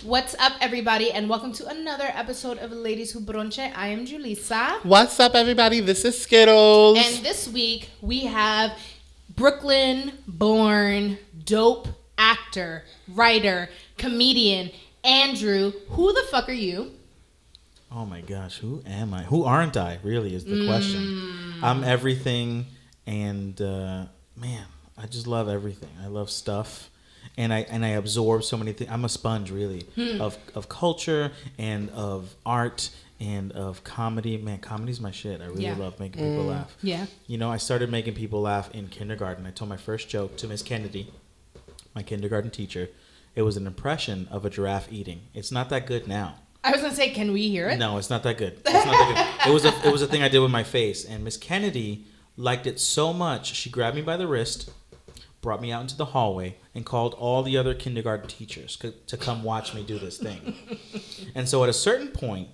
What's up, everybody, and welcome to another episode of Ladies Who Bronche. I am Julissa. What's up, everybody? This is Skittles. And this week, we have Brooklyn-born, dope actor, writer, comedian, Andrew. Who the fuck are you? Oh my gosh, who am I? Who aren't I, really, is the question. I'm everything, and man, I just love everything. I love stuff. And I absorb so many things. I'm a sponge, really, of culture and of art and of comedy. Man, comedy's my shit. I really love making people laugh. Yeah. You know, I started making people laugh in kindergarten. I told my first joke to Miss Kennedy, my kindergarten teacher. It was an impression of a giraffe eating. It's not that good now. I was going to say, can we hear it? No, it's not that good. It's not that good. It was a thing I did with my face. And Miss Kennedy liked it so much, she grabbed me by the wrist, brought me out into the hallway, and called all the other kindergarten teachers to come watch me do this thing. And so at a certain point,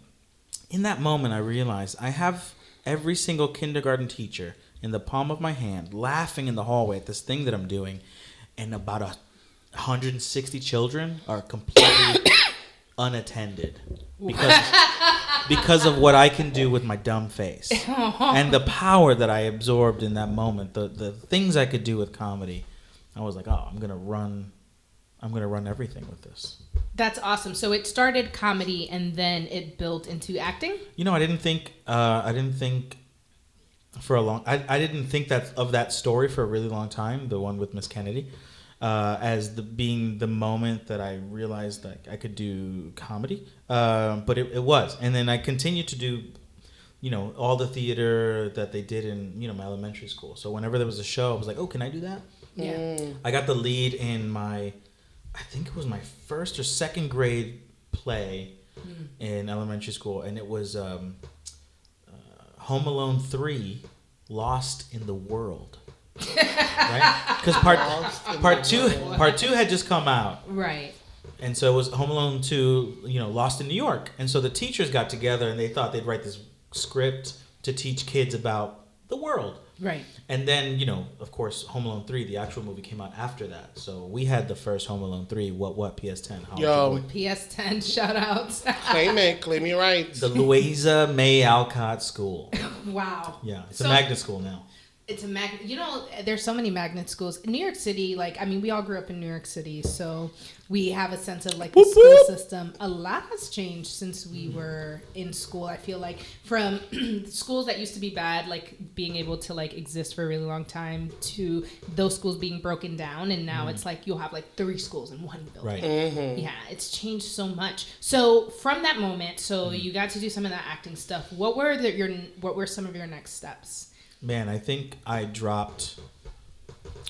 in that moment, I realized I have every single kindergarten teacher in the palm of my hand laughing in the hallway at this thing that I'm doing, and about 160 children are completely unattended because of what I can do with my dumb face and the power that I absorbed in that moment, the things I could do with comedy. I was like, oh, I'm gonna run everything with this. That's awesome. So it started comedy and then it built into acting? You know, I didn't think for a long. I didn't think of that story for a really long time. The one with Miss Kennedy, as being the moment that I realized that I could do comedy. But it was, and then I continued to do, you know, all the theater that they did in, you know, my elementary school. So whenever there was a show, I was like, oh, can I do that? Yeah. I got the lead in I think it was my first or second grade play in elementary school, and it was Home Alone 3, Lost in the World. Right? Because part two had just come out. Right. And so it was Home Alone 2, you know, Lost in New York. And so the teachers got together and they thought they'd write this script to teach kids about the world. Right. And then, you know, of course, Home Alone 3, the actual movie, came out after that. So we had the first Home Alone 3, what PS10. Yo. PS10, shout outs. Claim your rights. The Louisa May Alcott School. Wow. Yeah, it's a magnet school now. It's a magnet. You know, there's so many magnet schools. In New York City, like, I mean, we all grew up in New York City, so we have a sense of, like, the school system. A lot has changed since we were in school, I feel like. From schools that used to be bad, like, being able to, like, exist for a really long time, to those schools being broken down, and now it's like you'll have, like, 3 schools in one building. Right. Mm-hmm. Yeah, it's changed so much. So, from that moment, you got to do some of that acting stuff. What were some of your next steps? Man, I think I dropped.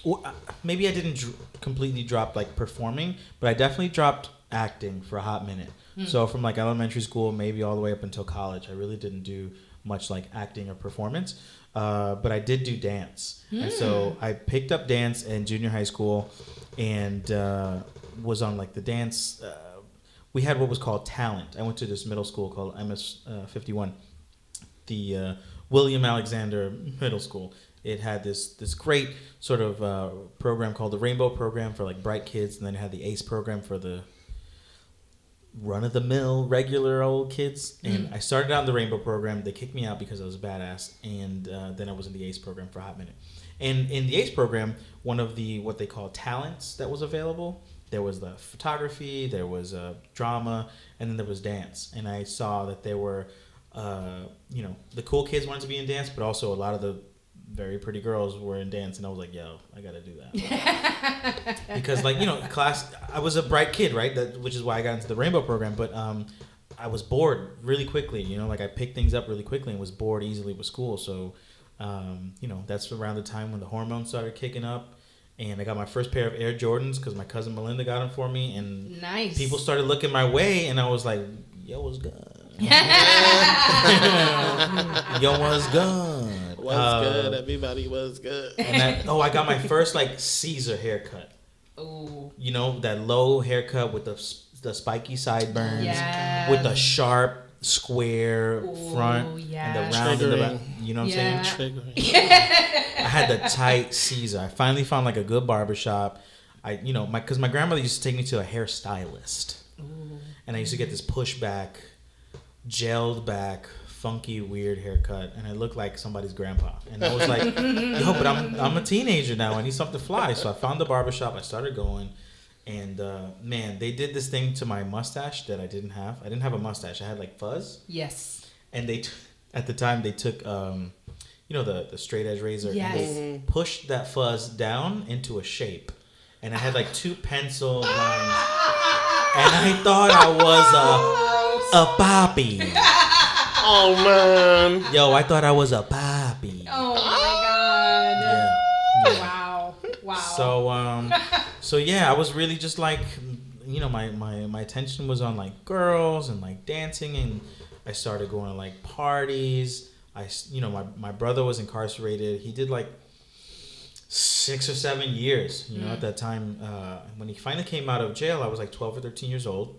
Well, maybe I didn't completely drop like performing, but I definitely dropped acting for a hot minute. So from like elementary school, maybe all the way up until college, I really didn't do much like acting or performance. But I did do dance, and so I picked up dance in junior high school, and was on like the dance. We had what was called talent. I went to this middle school called MS-51. The William Alexander Middle School. It had this great sort of program called the Rainbow Program for like bright kids, and then it had the ACE program for the run-of-the-mill regular old kids. And I started out in the Rainbow Program. They kicked me out because I was a badass, and then I was in the ACE program for a hot minute. And in the ACE program, one of the what they call talents that was available, there was the photography, there was drama, and then there was dance. And I saw that there were you know, the cool kids wanted to be in dance, but also a lot of the very pretty girls were in dance, and I was like, yo, I gotta do that. Because, like, you know, class, I was a bright kid, right? Which is why I got into the Rainbow Program, but I was bored really quickly, you know, like I picked things up really quickly and was bored easily with school. So, you know, that's around the time when the hormones started kicking up, and I got my first pair of Air Jordans because my cousin Melinda got them for me, and nice. People started looking my way, and I was like, yo, what's good? Yo, what's good? What's good? Everybody was good. And I got my first like Caesar haircut. Ooh. You know, that low haircut with the spiky sideburns, yes. with the sharp square front yeah. and the round in the back. You know what I'm saying? I had the tight Caesar. I finally found like a good barbershop. Because my grandmother used to take me to a hairstylist. Ooh. And I used to get this pushback, gelled back, funky, weird haircut, and I looked like somebody's grandpa. And I was like, yo, but I'm a teenager now. I need something fly. So I found the barbershop. I started going. And, man, they did this thing to my mustache that I didn't have. I didn't have a mustache. I had, like, fuzz. Yes. And at the time, they took, the straight edge razor. Yes. And they pushed that fuzz down into a shape. And I had, like, 2 pencil lines. And I thought I was a Bobby. Oh, man. Yo, I thought I was a Bobby. Oh, my God. Yeah. Wow. So yeah, I was really just like, my attention was on like girls and like dancing, and I started going to like parties. My brother was incarcerated. He did like 6 or 7 years, at that time. When he finally came out of jail, I was like 12 or 13 years old,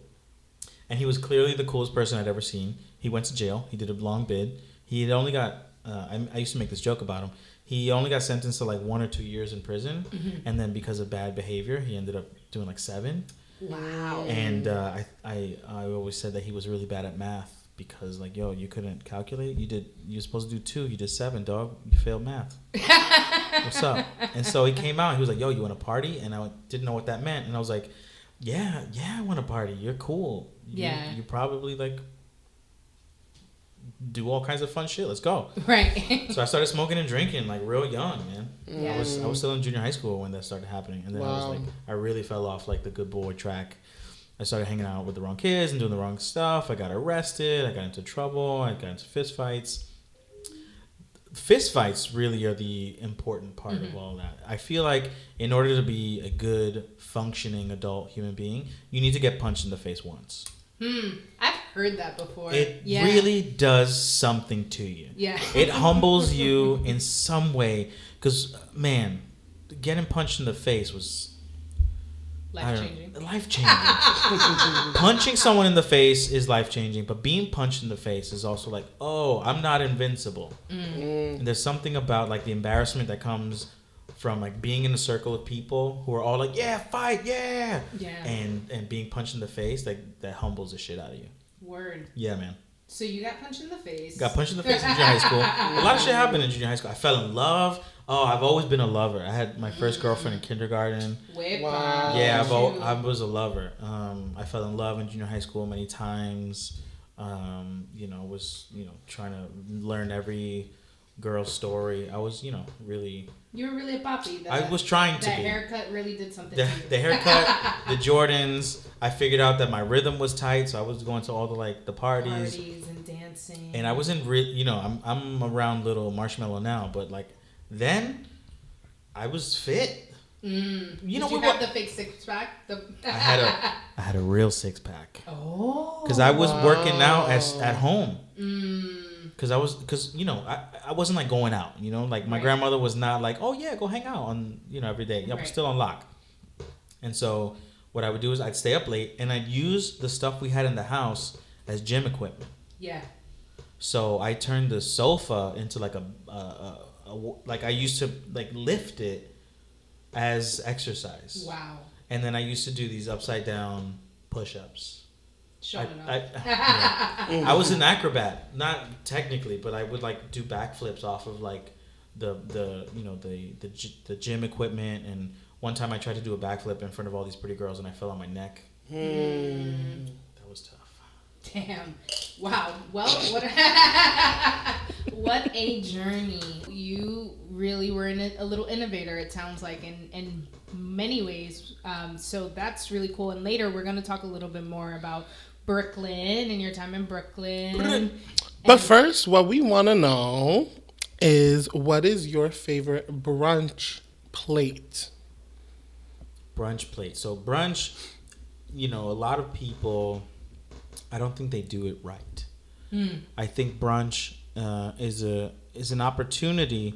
and he was clearly the coolest person I'd ever seen. He went to jail. He did a long bid. He had only got, I used to make this joke about him. He only got sentenced to like 1 or 2 years in prison, and then because of bad behavior, he ended up doing like 7. Wow. And I always said that he was really bad at math because like, yo, you couldn't calculate. You're supposed to do 2. You did 7, dog. You failed math. What's up? And so he came out. He was like, yo, you want to party? And I didn't know what that meant. And I was like, yeah, I want to party. You're cool. You probably like do all kinds of fun shit. Let's go. Right. So I started smoking and drinking like real young, man. Yeah. I was still in junior high school when that started happening, and then I really fell off like the good boy track. I started hanging out with the wrong kids and doing the wrong stuff. I got arrested. I got into trouble. I got into fist fights. Fist fights really are the important part of all that. I feel like in order to be a good functioning adult human being, you need to get punched in the face once. I've heard that before. It really does something to you. Yeah. It humbles you in some way. Because, man, getting punched in the face was... Life-changing. Life-changing. Punching someone in the face is life-changing. But being punched in the face is also like, oh, I'm not invincible. And there's something about like the embarrassment that comes from like being in a circle of people who are all like, yeah, fight, yeah. And being punched in the face, like that humbles the shit out of you. Word. Yeah, man. So you got punched in the face. Got punched in the face in junior high school. A lot of shit happened in junior high school. I fell in love. Oh, I've always been a lover. I had my first girlfriend in kindergarten. Wow. Yeah, I was a lover. I fell in love in junior high school many times. Was trying to learn every girl's story. I was, really... You were really a poppy. I was trying to be. That haircut really did something the, to you. The haircut, the Jordans. I figured out that my rhythm was tight, so I was going to all the parties. Parties and dancing. And I wasn't I'm around little Marshmallow now, but like then I was fit. Did you have the fake 6-pack? I had a real 6-pack. Oh. Because I was working out at home. Because I wasn't like going out, like my grandmother was not like, oh yeah, go hang out on, every day. I was still on lock. And so what I would do is I'd stay up late and I'd use the stuff we had in the house as gym equipment. Yeah. So I turned the sofa into like like I used to like lift it as exercise. Wow. And then I used to do these upside down push-ups. I was an acrobat, not technically, but I would like do backflips off of like the gym equipment. And one time I tried to do a backflip in front of all these pretty girls and I fell on my neck. That was tough. Damn. Wow. Well, what a journey. You really were a little innovator, it sounds like, in many ways. So that's really cool. And later we're going to talk a little bit more about Brooklyn and your time in Brooklyn. But first, what we want to know is, what is your favorite brunch plate? Brunch plate. So brunch, a lot of people, I don't think they do it right. I think brunch is an opportunity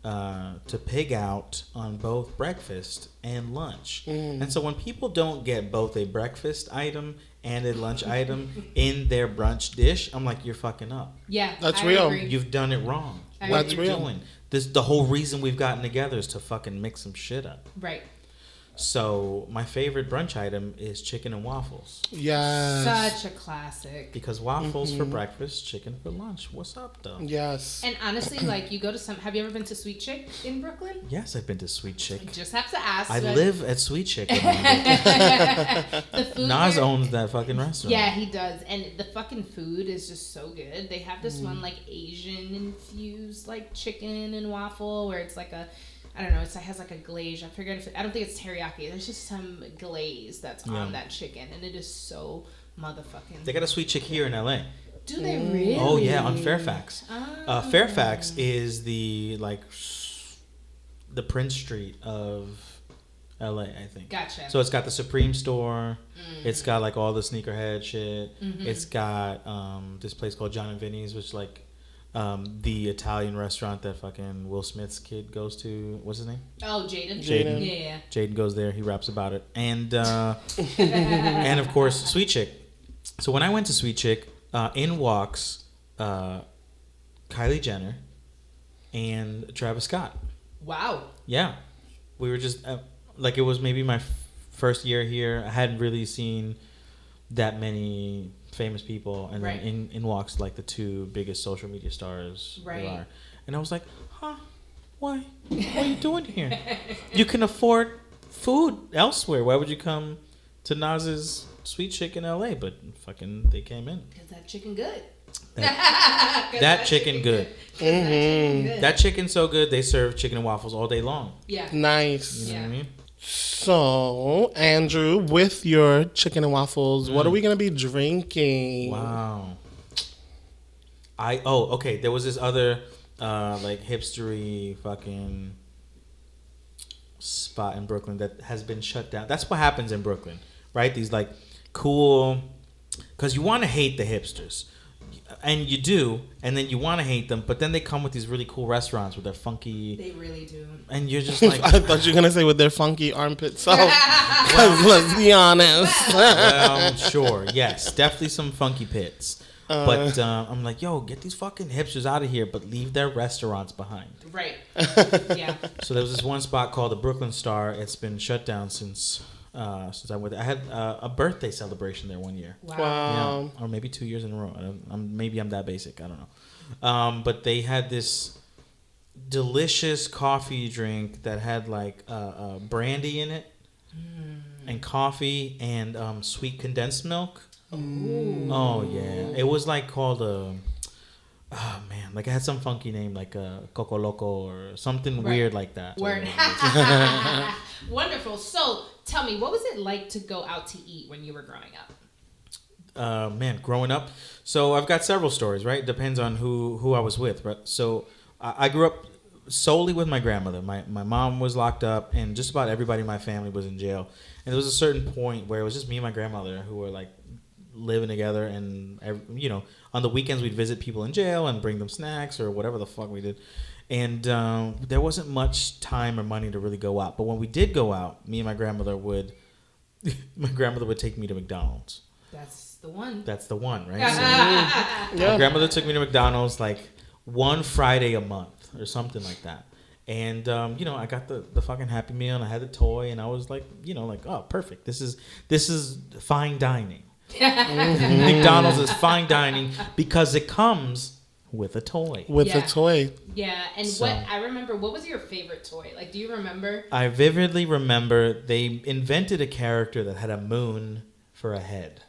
to pig out on both breakfast and lunch. And so when people don't get both a breakfast item and a lunch item in their brunch dish, I'm like, you're fucking up. Yeah, that's real. Agree. You've done it wrong. That's real. Doing? The whole reason we've gotten together is to fucking mix some shit up. Right. So my favorite brunch item is chicken and waffles. Yes. Such a classic. Because waffles for breakfast, chicken for lunch. What's up, though? Yes. And honestly, like, you go to some... Have you ever been to Sweet Chick in Brooklyn? Yes, I've been to Sweet Chick. You just have to ask. I live at Sweet Chick. The food Nas there- owns that fucking restaurant. Yeah, he does. And the fucking food is just so good. They have this one, like, Asian infused, like, chicken and waffle where it's like a... I don't know. It has like a glaze. I forget if I don't think it's teriyaki. There's just some glaze that's on that chicken, and it is so motherfucking. They got a Sweet Chick here in LA. Do they really? Oh yeah, on Fairfax. Oh. Fairfax is the Prince Street of LA, I think. Gotcha. So it's got the Supreme store. It's got like all the sneakerhead shit. It's got this place called John and Vinny's, which like the Italian restaurant that fucking Will Smith's kid goes to. What's his name? Oh, Jaden. Jaden. Yeah. Jaden goes there. He raps about it. And and of course, Sweet Chick. So when I went to Sweet Chick, in walks Kylie Jenner and Travis Scott. Wow. Yeah. We were just, like, it was maybe my first year here. I hadn't really seen that many famous people. And Right. then in walks, like, the two biggest social media stars Right. there are. And I was like, huh? Why? What are you doing here? You can afford food elsewhere. Why would you come to Nas's Sweet Chick in LA? But fucking, they came in. Because that chicken good. That chicken good. That chicken's so good, they serve chicken and waffles all day long. Yeah. Nice. You know what I mean? So, Andrew, with your chicken and waffles, what are we going to be drinking? Wow. Okay. There was this other, like, hipstery fucking spot in Brooklyn that has been shut down. That's what happens in Brooklyn, right? These, like, cool... Because you want to hate the hipsters. And you do, and then you want to hate them, but then they come with these really cool restaurants with their funky... They really do. And you're just like... I thought you were going to say with their funky armpits. So, let's be honest. Well, sure, yes. Definitely some funky pits. But I'm like, yo, get these fucking hipsters out of here, but leave their restaurants behind. Right. Yeah. So there was this one spot called the Brooklyn Star. It's been shut down since I went there. I had a birthday celebration there one year. Wow. Yeah, or maybe 2 years in a row. Maybe I'm that basic. I don't know. But they had this delicious coffee drink that had like brandy in it, and coffee and sweet condensed milk. Ooh. Oh yeah, it was like called a. Oh man, like it had some funky name like Coco Loco or something weird like that. Word. Wonderful. So tell me, what was it like to go out to eat when you were growing up? Man, growing up. So I've got several stories, right? Depends on who I was with. But so I grew up solely with my grandmother. My mom was locked up, and just about everybody in my family was in jail. And there was a certain point where it was just me and my grandmother who were like living together, and on the weekends we'd visit people in jail and bring them snacks or whatever the fuck we did. And there wasn't much time or money to really go out. But when we did go out, me and my grandmother would take me to McDonald's. That's the one. That's the one, right? So, my grandmother took me to McDonald's like one Friday a month or something like that. And, I got the fucking Happy Meal, and I had the toy, and I was like, oh, perfect. This is fine dining. McDonald's is fine dining because it comes with a toy. A toy. Yeah, and So- what was your favorite toy? Like, do you remember? I vividly remember they invented a character that had a moon for a head.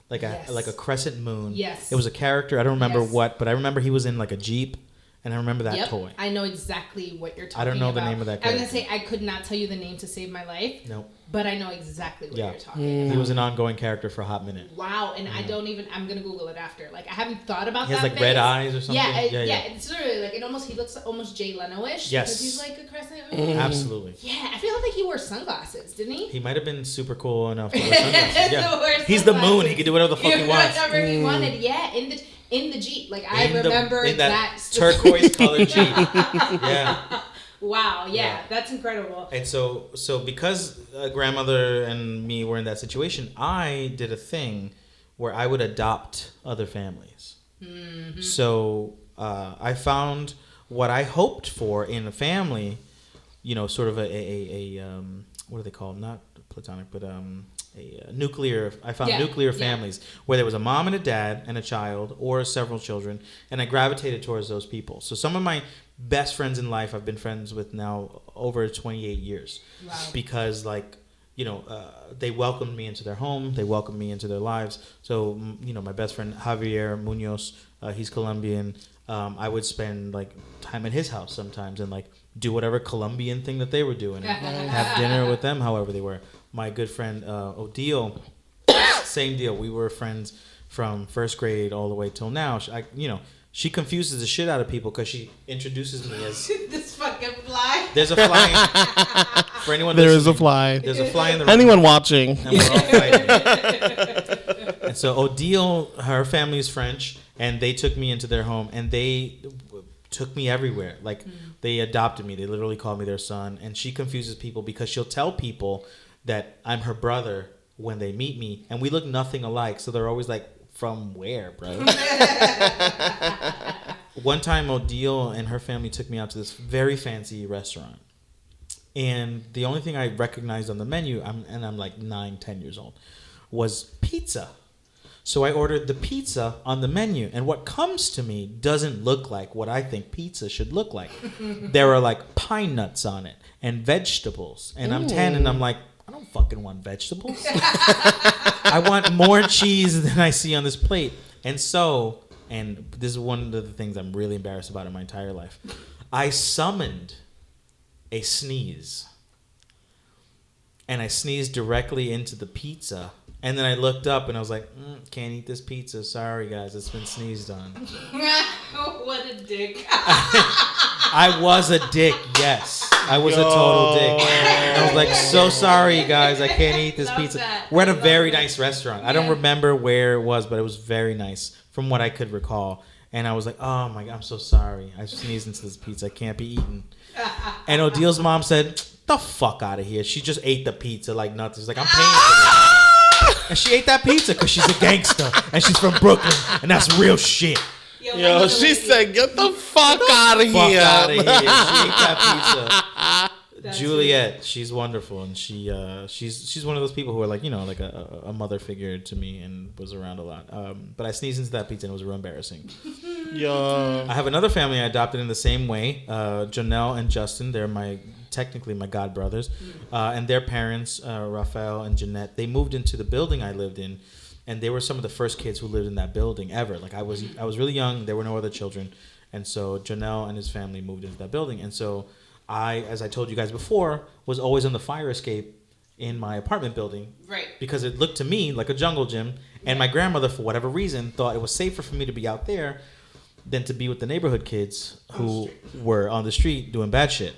Like a crescent moon. Yes. It was a character. I don't remember Yes. what, but I remember he was in like a Jeep, and I remember that toy. I know exactly what you're talking about. I don't know the name of that I was going to character. say, I could not tell you the name to save my life. Nope. But I know exactly what Yeah. you're talking about. He was an ongoing character for a hot minute. Wow, and I'm going to Google it after. Like, I haven't thought about He that has like face. red eyes or something. Yeah, it's really like, he looks almost Jay Leno-ish. Yes. Because he's like a crescent moon. Absolutely. Yeah, I feel like he wore sunglasses, didn't he? He might have been super cool enough to wear sunglasses. Yeah. To wear He's the moon. sunglasses. He could do whatever the fuck he wants. Whatever he wanted, yeah, in the Jeep. Like, I remember in that specific- turquoise colored Jeep. Yeah. Wow, yeah, Yeah. that's incredible. And so because grandmother and me were in that situation, I did a thing where I would adopt other families. Mm-hmm. So I found what I hoped for in a family, sort of a what are they called? Not platonic, but nuclear. I found Yeah, nuclear yeah. families where there was a mom and a dad and a child or several children, and I gravitated towards those people. So some of my best friends in life I've been friends with now over 28 years. Wow. Because like, they welcomed me into their home, they welcomed me into their lives. So my best friend Javier Munoz, he's Colombian. I would spend like time at his house sometimes and like do whatever Colombian thing that they were doing and have dinner with them however they were. My good friend Odile, same deal. We were friends from first grade all the way till now. She confuses the shit out of people because she introduces me as this fucking fly. there's a fly for anyone. There listening, is a fly. There's a fly in the room. Anyone watching? And we're all fighting. And so Odile, her family is French, and they took me into their home, and they took me everywhere. Like they adopted me. They literally called me their son. And she confuses people because she'll tell people that I'm her brother when they meet me, and we look nothing alike. So they're always like, "From where, bro?" One time, Odile and her family took me out to this very fancy restaurant. And the only thing I recognized on the menu, I'm like 9-10 years old, was pizza. So I ordered the pizza on the menu. And what comes to me doesn't look like what I think pizza should look like. There are like pine nuts on it and vegetables. And I'm 10 and I'm like, I don't fucking want vegetables. I want more cheese than I see on this plate. And this is one of the things I'm really embarrassed about in my entire life. I summoned a sneeze. And I sneezed directly into the pizza. And then I looked up and I was like, can't eat this pizza. Sorry, guys. It's been sneezed on. What a dick. I was a dick, yes. I was a total dick. I was like, so sorry, guys. I can't eat this pizza. That. We're at a very nice restaurant. I don't remember where it was, but it was very nice from what I could recall. And I was like, oh, my God, I'm so sorry. I sneezed into this pizza. I can't be eaten. And Odile's mom said, the fuck out of here. She just ate the pizza like nothing. She's like, I'm paying for this. And she ate that pizza because she's a gangster. And she's from Brooklyn. And that's real shit. Yo, she said, get the fuck out of here. Fuck out of here. She ate that pizza. That's Juliet, she's wonderful, and she's one of those people who are like like a mother figure to me and was around a lot. But I sneezed into that pizza and it was real embarrassing. Yo. I have another family I adopted in the same way. Janelle and Justin, they're technically my god brothers, and their parents, Raphael and Jeanette, they moved into the building I lived in, and they were some of the first kids who lived in that building ever. Like I was really young. There were no other children, and so Janelle and his family moved into that building, and so. As I told you guys before, was always on the fire escape in my apartment building. Right. Because it looked to me like a jungle gym. And my grandmother, for whatever reason, thought it was safer for me to be out there than to be with the neighborhood kids who were on the street doing bad shit.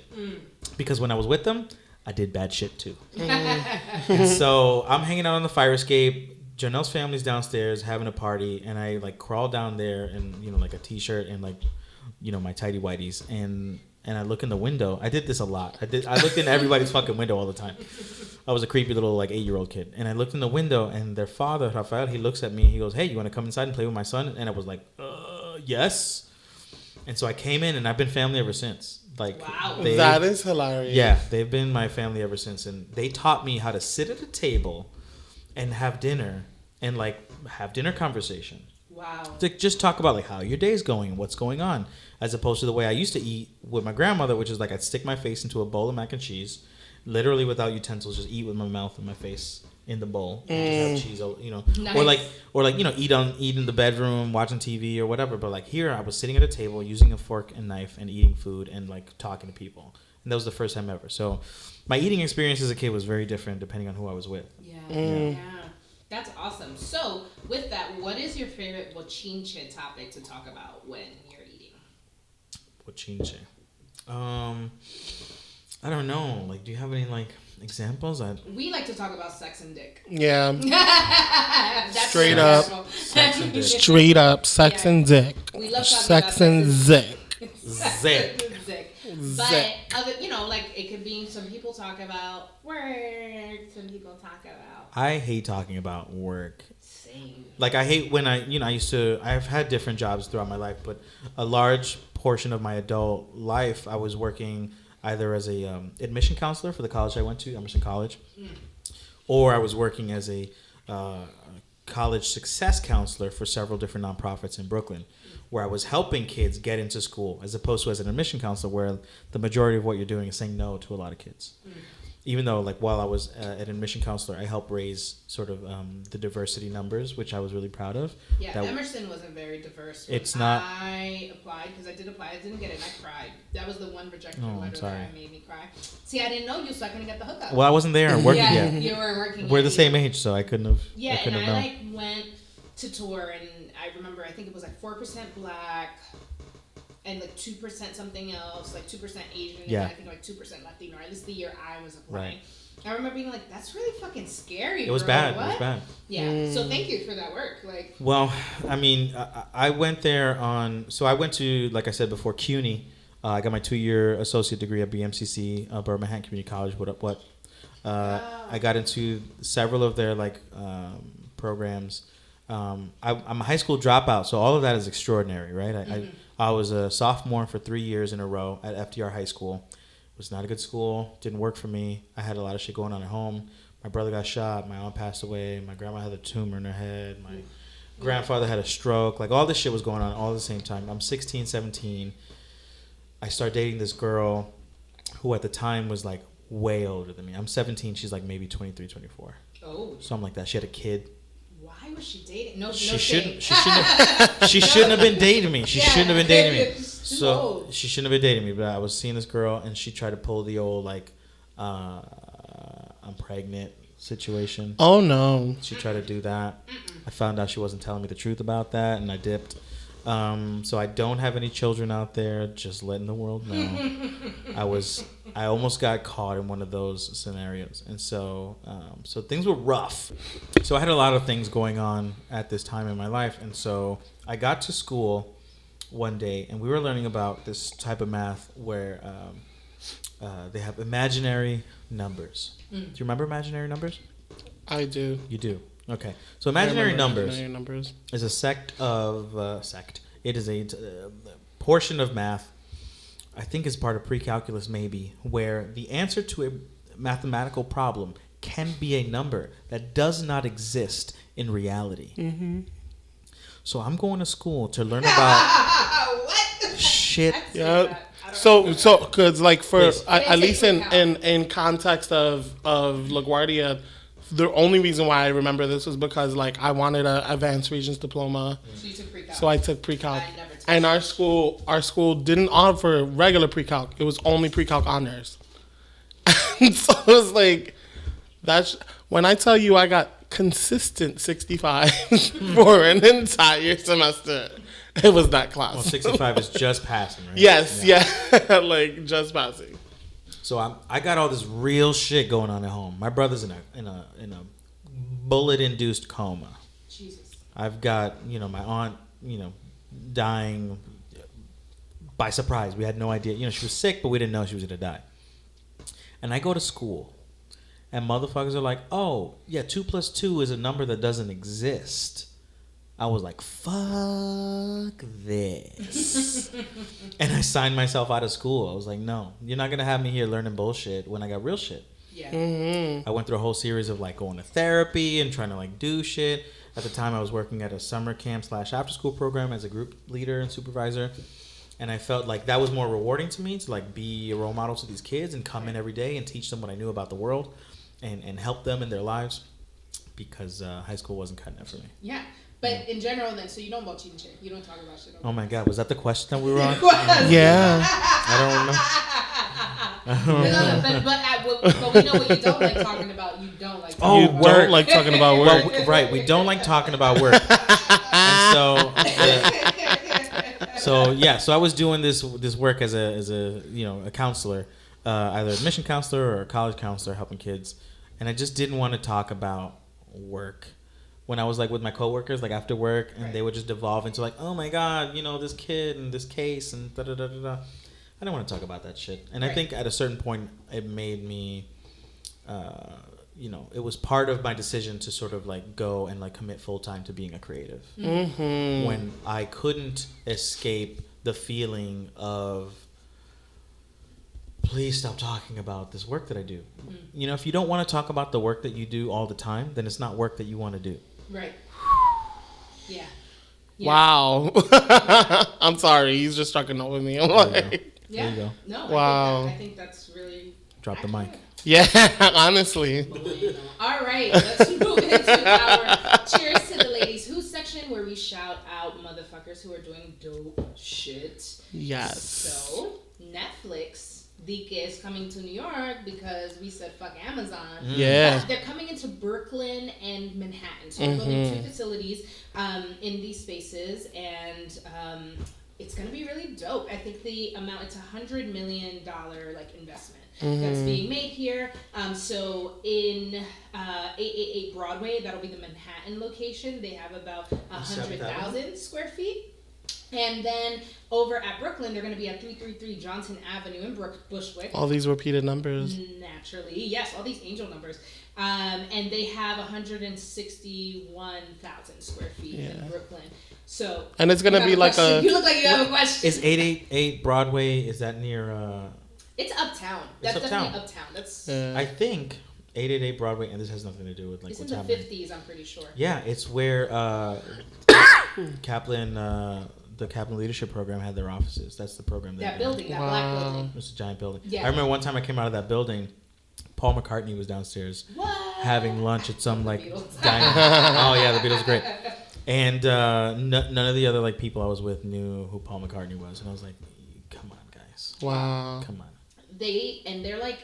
Because when I was with them, I did bad shit too. And so I'm hanging out on the fire escape. Janelle's family's downstairs having a party. And I like crawl down there in like a t-shirt and like, my tighty whities. And I look in the window. I did this a lot. I looked in everybody's fucking window all the time. I was a creepy little like 8-year-old kid. And I looked in the window and their father, Rafael, he looks at me. He goes, hey, you want to come inside and play with my son? And I was like, yes. And so I came in and I've been family ever since. Like, wow. That is hilarious. Yeah, they've been my family ever since. And they taught me how to sit at a table and have dinner and like have dinner conversation. Wow. To just talk about like how your day's going, what's going on, as opposed to the way I used to eat with my grandmother, which is like I'd stick my face into a bowl of mac and cheese, literally without utensils, just eat with my mouth and my face in the bowl, and just have cheese, Nice. or eat in the bedroom, watching TV or whatever. But like here, I was sitting at a table using a fork and knife and eating food and like talking to people, and that was the first time ever. So my eating experience as a kid was very different depending on who I was with. Yeah. That's awesome. So, with that, what is your favorite bochinche topic to talk about when you're eating? Bochinche. I don't know. Like, do you have any like examples? We like to talk about sex and dick. Yeah. That's Straight up. Sex and dick. Straight up, sex and dick. We love talking Sex about and zick. Zick. But other, like it could be some people talk about work, some people talk about. I hate talking about work. Same. Like I hate when I've had different jobs throughout my life, but a large portion of my adult life I was working either as a admission counselor for the college I went to, Emerson College, or I was working as a college success counselor for several different nonprofits in Brooklyn, where I was helping kids get into school, as opposed to as an admission counselor, where the majority of what you're doing is saying no to a lot of kids. Even though, like, while I was an admission counselor, I helped raise sort of the diversity numbers, which I was really proud of. Yeah, Emerson wasn't very diverse. It's not. I applied, because I did apply. I didn't get it, and I cried. That was the one rejected letter that made me cry. See, I didn't know you, so I couldn't get the hookup. Well, I wasn't there and working yet. You weren't working We're yet the same age, so I couldn't have. Yeah, I couldn't and have I known. went to tour, and I remember, I think it was like 4% black, and like 2% something else, like 2% Asian, and I think like 2% Latino, or at least the year I was applying. Right. I remember being like, that's really fucking scary. It was bad. What? It was bad. Yeah. So thank you for that work. Like. Well, I mean, I went there so I went to, like I said before, CUNY. I got my 2-year associate degree at BMCC, Borough Manhattan Community College. What? I got into several of their programs. I'm a high school dropout, so all of that is extraordinary, right? I was a sophomore for 3 years in a row at FDR High School. It was not a good school. Didn't work for me. I had a lot of shit going on at home. My brother got shot. My aunt passed away. My grandma had a tumor in her head. My grandfather had a stroke. Like, all this shit was going on all at the same time. I'm 16, 17. I start dating this girl who at the time was like way older than me. I'm 17. She's like maybe 23, 24. Oh. Something like that. She had a kid. Why was she dating? No, she shouldn't have been dating me. She shouldn't have been dating me. So she shouldn't have been dating me. But I was seeing this girl, and she tried to pull the old I'm pregnant situation. Oh no. She tried to do that. I found out she wasn't telling me the truth about that, and I dipped. So I don't have any children out there. Just letting the world know. I almost got caught in one of those scenarios, and so things were rough. So I had a lot of things going on at this time in my life, and so I got to school one day, and we were learning about this type of math where they have imaginary numbers. Do you remember imaginary numbers? I do. You do. Okay. So imaginary numbers is a sect. It is a portion of math, I think is part of pre-calculus maybe, where the answer to a mathematical problem can be a number that does not exist in reality. Mm-hmm. So I'm going to school to learn about what? Shit. Yeah. So, because like at least in context of LaGuardia, the only reason why I remember this was because like I wanted an advanced Regents diploma, so you took pre-calc. So I took pre-calc, and our school didn't offer regular pre-calc. It was only pre-calc honors. And so it was like that's when I tell you I got consistent 65 for an entire semester. It was that class. Well, 65 is just passing, right? Yes, yeah. Like just passing. So I got all this real shit going on at home. My brother's in a bullet-induced coma. Jesus. I've got my aunt dying by surprise. We had no idea. She was sick, but we didn't know she was gonna die. And I go to school, and motherfuckers are like, "Oh yeah, 2 + 2 is a number that doesn't exist." I was like, fuck this. And I signed myself out of school. I was like, no, you're not going to have me here learning bullshit when I got real shit. Yeah. Mm-hmm. I went through a whole series of like going to therapy and trying to like do shit. At the time I was working at a summer camp / after school program as a group leader and supervisor. And I felt like that was more rewarding to me to like be a role model to these kids and come in every day and teach them what I knew about the world and help them in their lives, because high school wasn't cutting it for me. Yeah. But in general, then, so you don't about cheating shit. You don't talk about shit. Oh my God, was that the question that we were on? Yeah. I don't know. But we know what you don't like talking about. You don't like talking talking about. Don't like talking about work. Well, right, we don't like talking about work. And so I was doing this work as a counselor, either admission counselor or a college counselor, helping kids, and I just didn't want to talk about work. When I was like with my coworkers, like after work, and they would just devolve into like, oh my God, this kid and this case and da da da da da. I didn't want to talk about that shit. And I think at a certain point, it made me, it was part of my decision to sort of like go and like commit full time to being a creative. Mm-hmm. When I couldn't escape the feeling of please stop talking about this work that I do. You know, if you don't want to talk about the work that you do all the time, then it's not work that you want to do. Right. Yeah. Wow. I'm sorry. He's just talking over me. I'm like, yeah. There you go. No. Wow. I think that's really. Drop the mic. Yeah, honestly. All right, let's move into our cheers to the ladies who section where we shout out motherfuckers who are doing dope shit. Yes. So, Netflix, Dike, is coming to New York because we said fuck Amazon. Yeah. They're coming into Brooklyn and Manhattan. So we're building 2 facilities in these spaces, and it's going to be really dope. I think the amount, it's $100 million like investment that's being made here. So in 888 Broadway, that'll be the Manhattan location. They have about 100,000 square feet. And then over at Brooklyn, they're going to be at 333 Johnson Avenue in Bushwick. All these repeated numbers. Naturally. Yes, all these angel numbers. And they have 161,000 square feet in Brooklyn. So, and it's going to be like a... You look like you have a question. Is 888 Broadway, is that near... It's uptown. That's definitely uptown. That's... I think 888 Broadway, and this has nothing to do with like it's what's in the happening. 50s, I'm pretty sure. Yeah, it's where Kaplan... the Kaplan Leadership Program had their offices. That's the program. That building, that black building. It's a giant building. Yeah. I remember one time I came out of that building, Paul McCartney was downstairs having lunch at some like diner. Oh yeah, the Beatles are great. And none of the other like people I was with knew who Paul McCartney was, and I was like, "Come on, guys! Wow, come on!" They're like,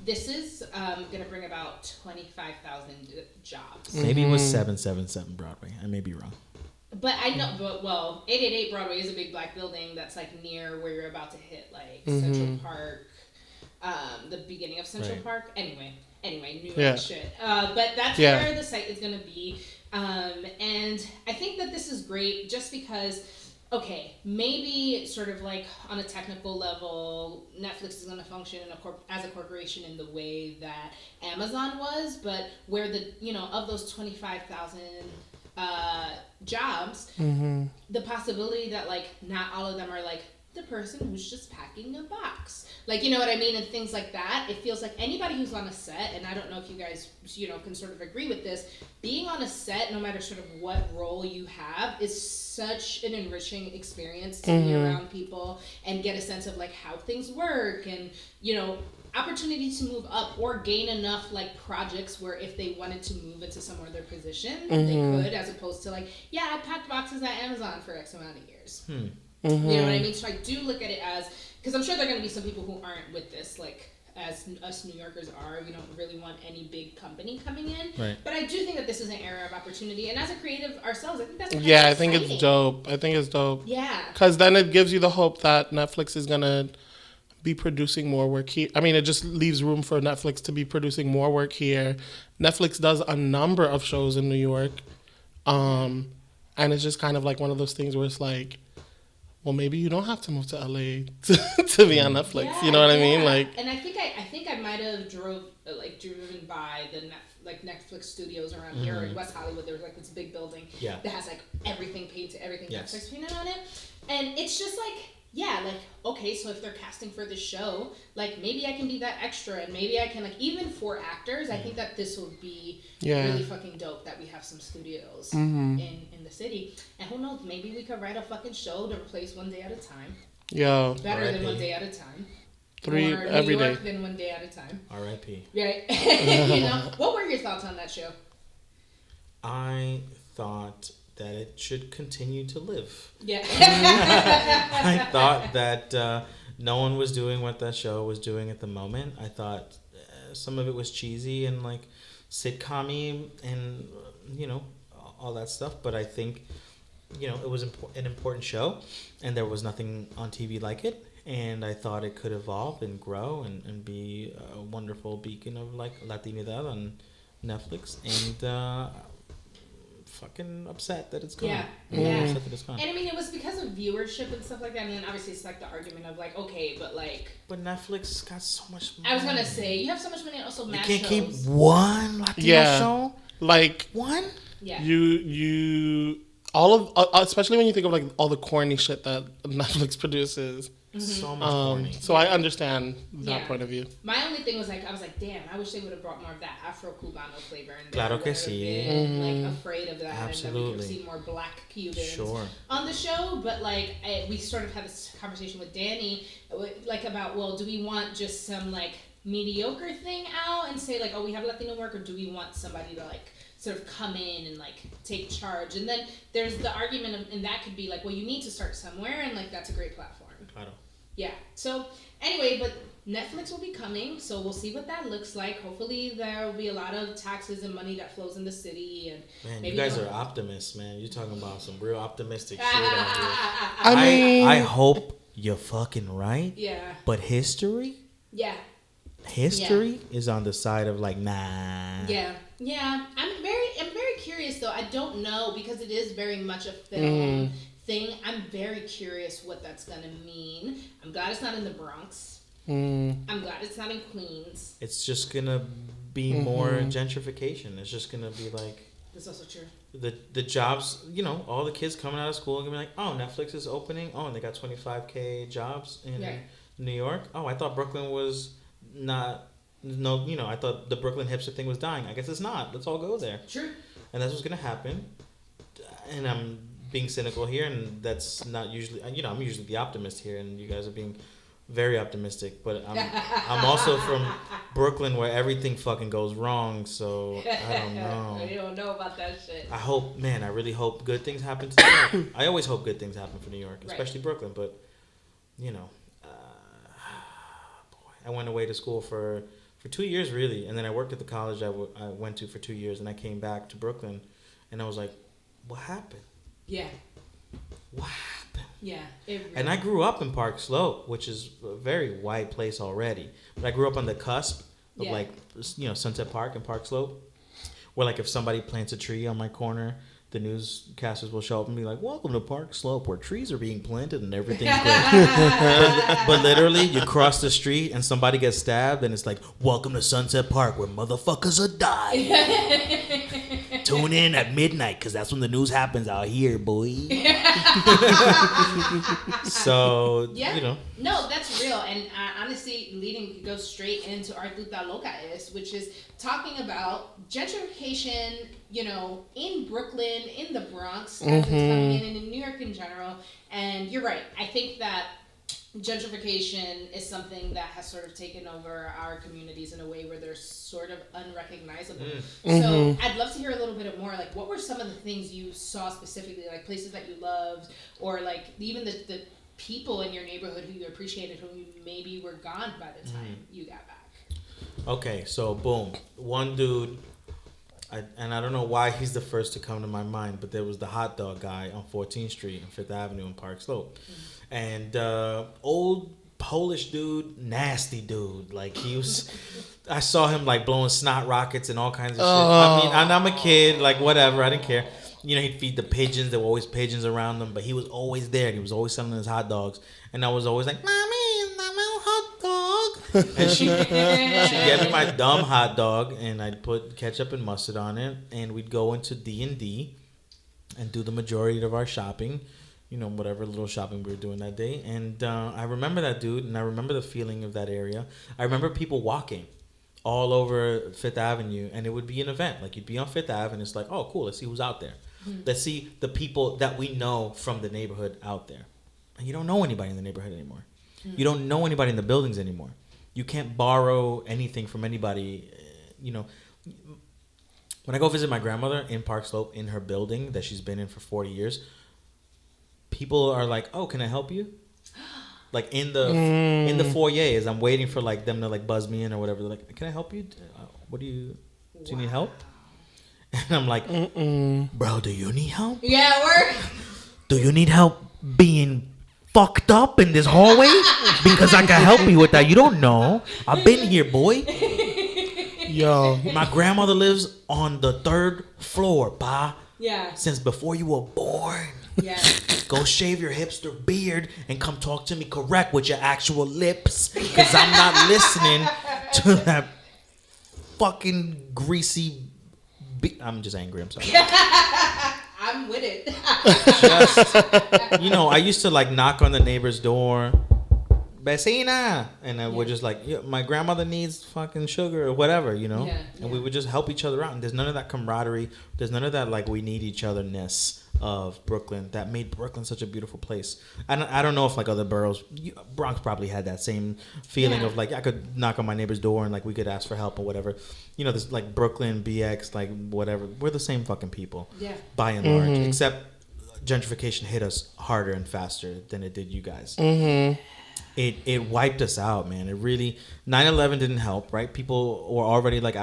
this is gonna bring about 25,000 jobs. Maybe it was 777 Broadway. I may be wrong. But I know, well, 888 Broadway is a big black building that's like near where you're about to hit like Central Park, the beginning of Central Park. Anyway, New York shit. But that's where the site is gonna be, and I think that this is great just because. Okay, maybe sort of like on a technical level, Netflix is going to function as a corporation in the way that Amazon was, but where of those 25,000 jobs, the possibility that like not all of them are like the person who's just packing a box, like, you know what I mean, and things like that. It feels like anybody who's on a set, and I don't know if you guys can sort of agree with this, being on a set, no matter sort of what role you have, is such an enriching experience to be around people and get a sense of like how things work, and opportunity to move up or gain enough like projects where if they wanted to move into some other position, they could, as opposed to like, yeah, I packed boxes at Amazon for X amount of years. You know what I mean? So I do look at it as, because I'm sure there are going to be some people who aren't with this, like as us New Yorkers are. We don't really want any big company coming in. Right. But I do think that this is an era of opportunity. And as a creative ourselves, I think that's I think it's dope. Yeah. Because then it gives you the hope that Netflix is going to be producing more work here. I mean, it just leaves room for Netflix to be producing more work here. Netflix does a number of shows in New York. And it's just kind of like one of those things where it's like, well, maybe you don't have to move to LA to be on Netflix. You know what I mean? Like, and I think I might have driven by the Netflix studios around here in West Hollywood. There was like this big building that has like everything painted, everything Netflix painted on it, and it's just like, okay, so if they're casting for the show, like maybe I can be that extra, and maybe I can, like, even for actors, I think that this would be really fucking dope that we have some studios in the city. And who knows, maybe we could write a fucking show to replace One Day at a Time. Yo. Better than One Day at a Time. 3 or every New York day. than One Day at a Time. R.I.P. Right. What were your thoughts on that show? I thought that it should continue to live. Yeah. I thought that no one was doing what that show was doing at the moment. I thought some of it was cheesy and like sitcom-y and all that stuff. But I think it was an important show, and there was nothing on TV like it. And I thought it could evolve and grow and be a wonderful beacon of like Latinidad on Netflix. And fucking upset that it's gone. Upset that it's gone. And I mean, it was because of viewership and stuff like that. And then obviously it's like the argument of like, okay, but like. But Netflix got so much money. I was gonna say, you have so much money, and also mad shows. You can't shows. keep one Latino show. Like one. Yeah. You all of especially when you think of like all the corny shit that Netflix produces. So much corny. So I understand that point of view. My only thing was I was like, damn, I wish they would have brought more of that Afro-Cubano flavor. And Claro que sí. Been, afraid of that. Absolutely. And then we could see more black Cubans on the show. But, we sort of had this conversation with Danny, about, well, do we want just some, mediocre thing out and say, we have Latino work, or do we want somebody to, sort of come in and take charge? And then there's the argument and that could be well, you need to start somewhere, and that's a great platform. Claro. Yeah. So anyway, but Netflix will be coming, so we'll see what that looks like. Hopefully there will be a lot of taxes and money that flows in the city. And man, you guys are optimists, man. You're talking about some real optimistic shit. I hope you're fucking right. Yeah. But history? Yeah. History is on the side of nah. Yeah. Yeah. I'm very curious though. I don't know, because it is very much a film thing. I'm very curious what that's gonna mean. I'm glad it's not in the Bronx. I'm glad it's not in Queens. It's just gonna be more gentrification. It's just gonna be That's also true. The jobs, all the kids coming out of school are gonna be like, oh, Netflix is opening. Oh, and they got 25K jobs in New York. Oh, I thought Brooklyn was not. No, I thought the Brooklyn hipster thing was dying. I guess it's not. Let's all go there. True. And that's what's gonna happen. And I'm being cynical here, and that's not usually. I'm usually the optimist here, and you guys are being very optimistic. But I'm also from Brooklyn, where everything fucking goes wrong. So I don't know. You don't know about that shit. I really hope good things happen to New York. I always hope good things happen for New York, especially Brooklyn. But I went away to school for 2 years, really, and then I worked at the college I went to for 2 years, and I came back to Brooklyn, and I was like, what happened? Yeah. What happened? Yeah. And I grew up in Park Slope, which is a very white place already. But I grew up on the cusp of Sunset Park and Park Slope, where if somebody plants a tree on my corner, the newscasters will show up and be like, welcome to Park Slope, where trees are being planted and everything's great. but literally, you cross the street and somebody gets stabbed, and it's like, welcome to Sunset Park, where motherfuckers are dying. Tune in at midnight, because that's when the news happens out here, boy. So, No, that's real. And honestly, goes straight into our Tuta Loca which is talking about gentrification, in Brooklyn, in the Bronx, as it's coming in, and in New York in general. And you're right. I think that gentrification is something that has sort of taken over our communities in a way where they're sort of unrecognizable. So I'd love to hear a little bit more, what were some of the things you saw specifically, places that you loved, or even the people in your neighborhood who you appreciated, who maybe were gone by the time you got back. Okay, so boom. One dude, and I don't know why he's the first to come to my mind, but there was the hot dog guy on 14th Street and 5th Avenue in Park Slope. And old Polish dude, nasty dude. I saw him blowing snot rockets and all kinds of shit. I mean, and I'm a kid, whatever, I didn't care. He'd feed the pigeons. There were always pigeons around him, but he was always there. And he was always selling his hot dogs. And I was always like, Mommy, is that my hot dog? And she gave me my dumb hot dog, and I'd put ketchup and mustard on it. And we'd go into D&D and do the majority of our shopping, whatever little shopping we were doing that day. And I remember that dude, and I remember the feeling of that area. I remember people walking all over Fifth Avenue, and it would be an event. You'd be on Fifth Ave, and it's like, oh, cool, let's see who's out there. Let's see the people that we know from the neighborhood out there. And you don't know anybody in the neighborhood anymore. You don't know anybody in the buildings anymore. You can't borrow anything from anybody. When I go visit my grandmother in Park Slope, in her building that she's been in for 40 years, people are like, oh, can I help you? In the foyer, as I'm waiting for them to buzz me in or whatever. They're like, can I help you? Do you need help? And I'm like, bro, do you need help? Yeah, Do you need help being fucked up in this hallway? Because I can help you with that. You don't know. I've been here, boy. Yo. My grandmother lives on the 3rd floor, pa. Yeah. Since before you were born. Yeah. Go shave your hipster beard and come talk to me correct with your actual lips. Because I'm not listening to that fucking greasy... I'm just angry. I'm sorry. I'm with it. I used to knock on the neighbor's door vecina, and then we're just like, yeah, my grandmother needs fucking sugar or whatever, you know. And we would just help each other out. And there's none of that camaraderie. There's none of that like we need each other-ness of Brooklyn that made Brooklyn such a beautiful place. I don't know if like other boroughs, Bronx probably had that same feeling of like I could knock on my neighbor's door and like we could ask for help or whatever. You know, this like Brooklyn, BX, like whatever. We're the same fucking people. Yeah. By and large, except gentrification hit us harder and faster than it did you guys. It wiped us out, man. It really 9/11 didn't help, right? People were already like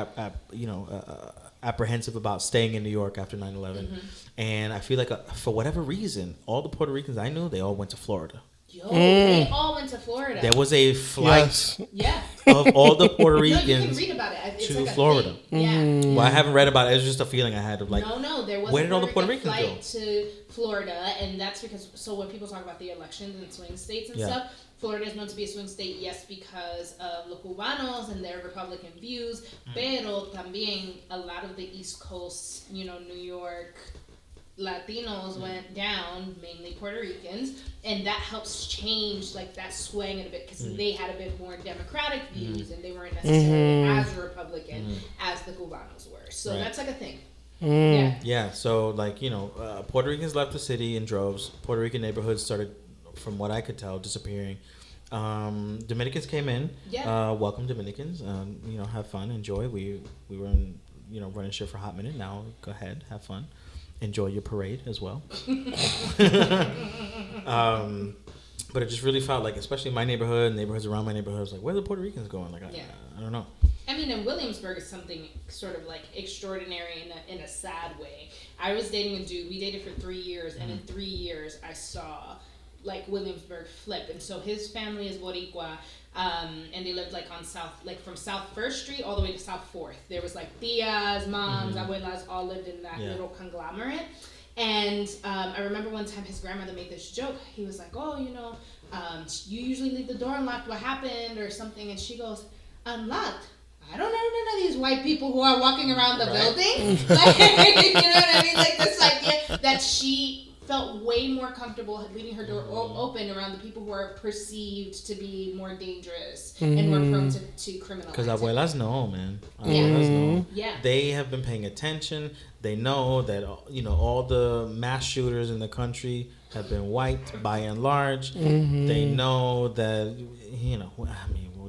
apprehensive about staying in New York after 9/11, and I feel like for whatever reason, all the Puerto Ricans I knew, they all went to Florida. They all went to Florida. There was a flight of all the Puerto Ricans you can read about it. It's to like Florida. Well, I haven't read about it. It was just a feeling I had of like, there was where did all the Puerto Ricans go? To Florida, and that's because when people talk about the elections and swing states and stuff, Florida is known to be a swing state, yes, because of los cubanos and their Republican views, pero también a lot of the East Coast, New York Latinos went down, mainly Puerto Ricans, and that helps change like that swaying it a bit because they had a bit more democratic views and they weren't necessarily as Republican as the Cubanos were. So that's like a thing. Yeah. So like Puerto Ricans left the city in droves. Puerto Rican neighborhoods started, from what I could tell, disappearing. Dominicans came in. Welcome Dominicans. Have fun, enjoy. We were in, running shit for a hot minute. Now go ahead, have fun, enjoy your parade as well. But it just really felt like, especially my neighborhood, neighborhoods around my neighborhood, I was like, where are the Puerto Ricans going? Like I don't know. I mean, in Williamsburg is something sort of like extraordinary in a sad way. I was dating a dude. We dated for 3 years, and in 3 years, I saw like Williamsburg flip. And so his family is Boricua, and they lived like on from South First Street all the way to South Fourth. There was like tias, moms, abuelas, all lived in that little conglomerate. And I remember one time his grandmother made this joke. He was like, "Oh, you usually leave the door unlocked. What happened?" or something. And she goes, "Unlocked? I don't know none of these white people who are walking around the building." Like, you know what I mean? Like this idea that she felt way more comfortable leaving her door open around the people who are perceived to be more dangerous and more prone to criminal activity. Because abuelas know, man. Abuelas know. Yeah. They have been paying attention. They know that, all the mass shooters in the country have been white by and large. They know that,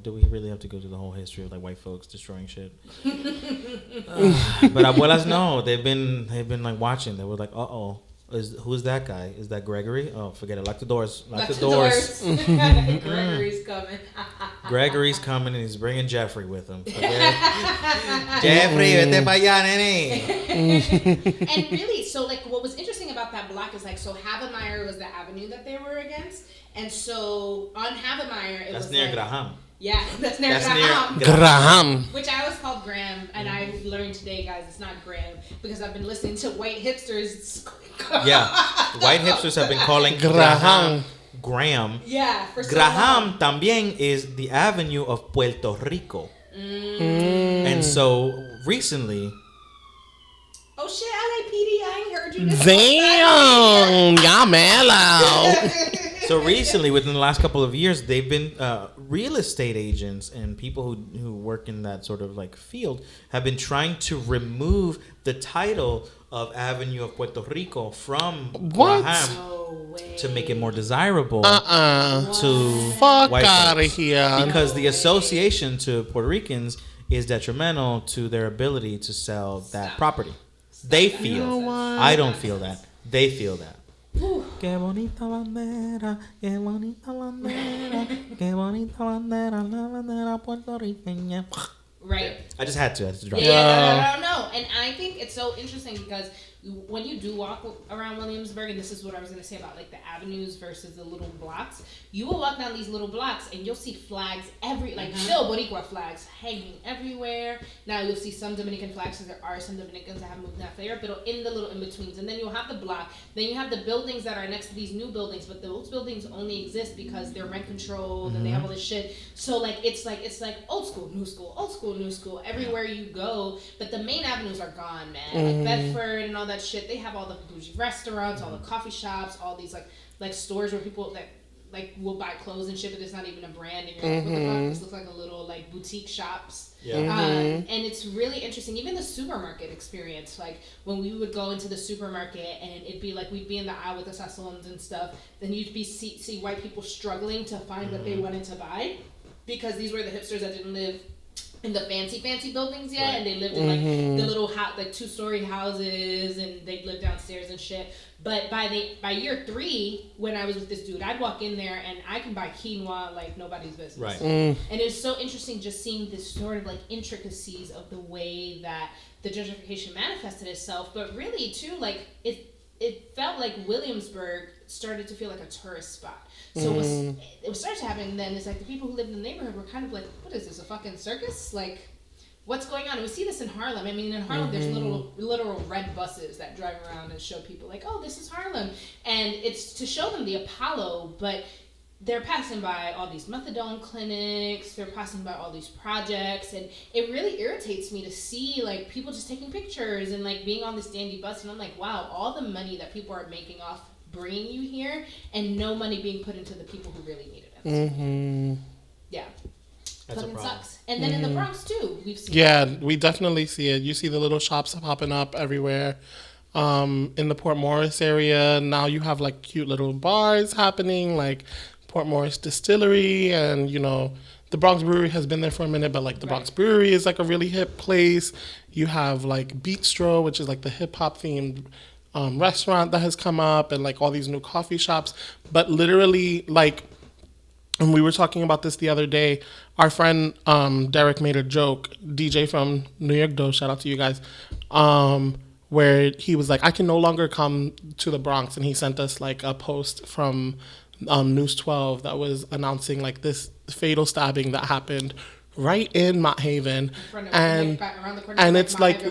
do we really have to go through the whole history of like white folks destroying shit? But abuelas know. They've been like watching. They were like, uh-oh. Who's that guy? Is that Gregory? Oh, forget it. Lock the doors. Lock the doors. Gregory's coming. Gregory's coming, and he's bringing Jeffrey with him. Jeffrey, vete pa allá, nene. And really, so like what was interesting about that block is like, so Havemeyer was the avenue that they were against. And so on Havemeyer, that's near Graham. Yeah, that's near Graham. Graham. Which I always called Graham, and I learned today, guys, it's not Graham, because I've been listening to white hipsters. White hipsters have been calling Graham. Yeah, for so Graham long. también is the avenue of Puerto Rico. And so recently. Oh shit, LAPD, I ain't heard you this. Damn, y'all mellow. So recently, within the last couple of years, they've been real estate agents and people who work in that sort of like field have been trying to remove the title of Avenue of Puerto Rico from Graham to make it more desirable to fuck white out of folks. here. Because the association to Puerto Ricans is detrimental to their ability to sell that property. They feel. I don't feel that. They feel that. Qué bonita bandera, qué bonita bandera, qué bonita bandera, la bandera puertorriqueña. Right. I just had to drop it. Yeah, no. And I think it's so interesting because when you do walk around Williamsburg, and this is what I was going to say about like the avenues versus the little blocks, you will walk down these little blocks and you'll see flags still Boricua flags hanging everywhere. Now you'll see some Dominican flags, because there are some Dominicans that have moved out there, but in the little in-betweens. And then you'll have the block. Then you have the buildings that are next to these new buildings, but those buildings only exist because they're rent controlled and they have all this shit. So like it's like old school, new school, old school, new school, everywhere you go. But the main avenues are gone, man. Like Bedford and all that shit. They have all the bougie restaurants, all the coffee shops, all these like stores where people that like will buy clothes and shit, but it's not even a brand, and you're like, what the fuck? This looks like a little like boutique shops. Yeah. And it's really interesting. Even the supermarket experience, like when we would go into the supermarket and it'd be like we'd be in the aisle with the sazons and stuff, then you'd be see white people struggling to find what they wanted to buy, because these were the hipsters that didn't live in the fancy buildings yet, right. And they lived in like the little like 2-story houses, and they'd live downstairs and shit. But by year 3, when I was with this dude, I'd walk in there and I can buy quinoa like nobody's business. Right. And it's so interesting just seeing this sort of like intricacies of the way that the gentrification manifested itself. But really too, like it felt like Williamsburg started to feel like a tourist spot. So it started to happen, and then it's like the people who lived in the neighborhood were kind of like, what is this, a fucking circus? Like, what's going on? And we see this in Harlem. I mean, in Harlem, there's literal red buses that drive around and show people like, oh, this is Harlem. And it's to show them the Apollo, but they're passing by all these methadone clinics, they're passing by all these projects, and it really irritates me to see like people just taking pictures and like being on this dandy bus, and I'm like, wow, all the money that people are making off bringing you here, and no money being put into the people who really need it. Yeah. That's Fucking a problem. Sucks. And then in the Bronx too, we've seen we definitely see it. You see the little shops popping up everywhere. In the Port Morris area, now you have like cute little bars happening, like Port Morris Distillery, and you know, the Bronx Brewery has been there for a minute, but like the Bronx Brewery is like a really hip place. You have like Beatstro, which is like the hip hop themed restaurant that has come up, and like all these new coffee shops. But literally, like, and we were talking about this the other day, our friend Derek made a joke, DJ from New York Dough, shout out to you guys, where he was like, I can no longer come to the Bronx, and he sent us like a post from News 12 that was announcing like this fatal stabbing that happened right in Mott Haven, and it's like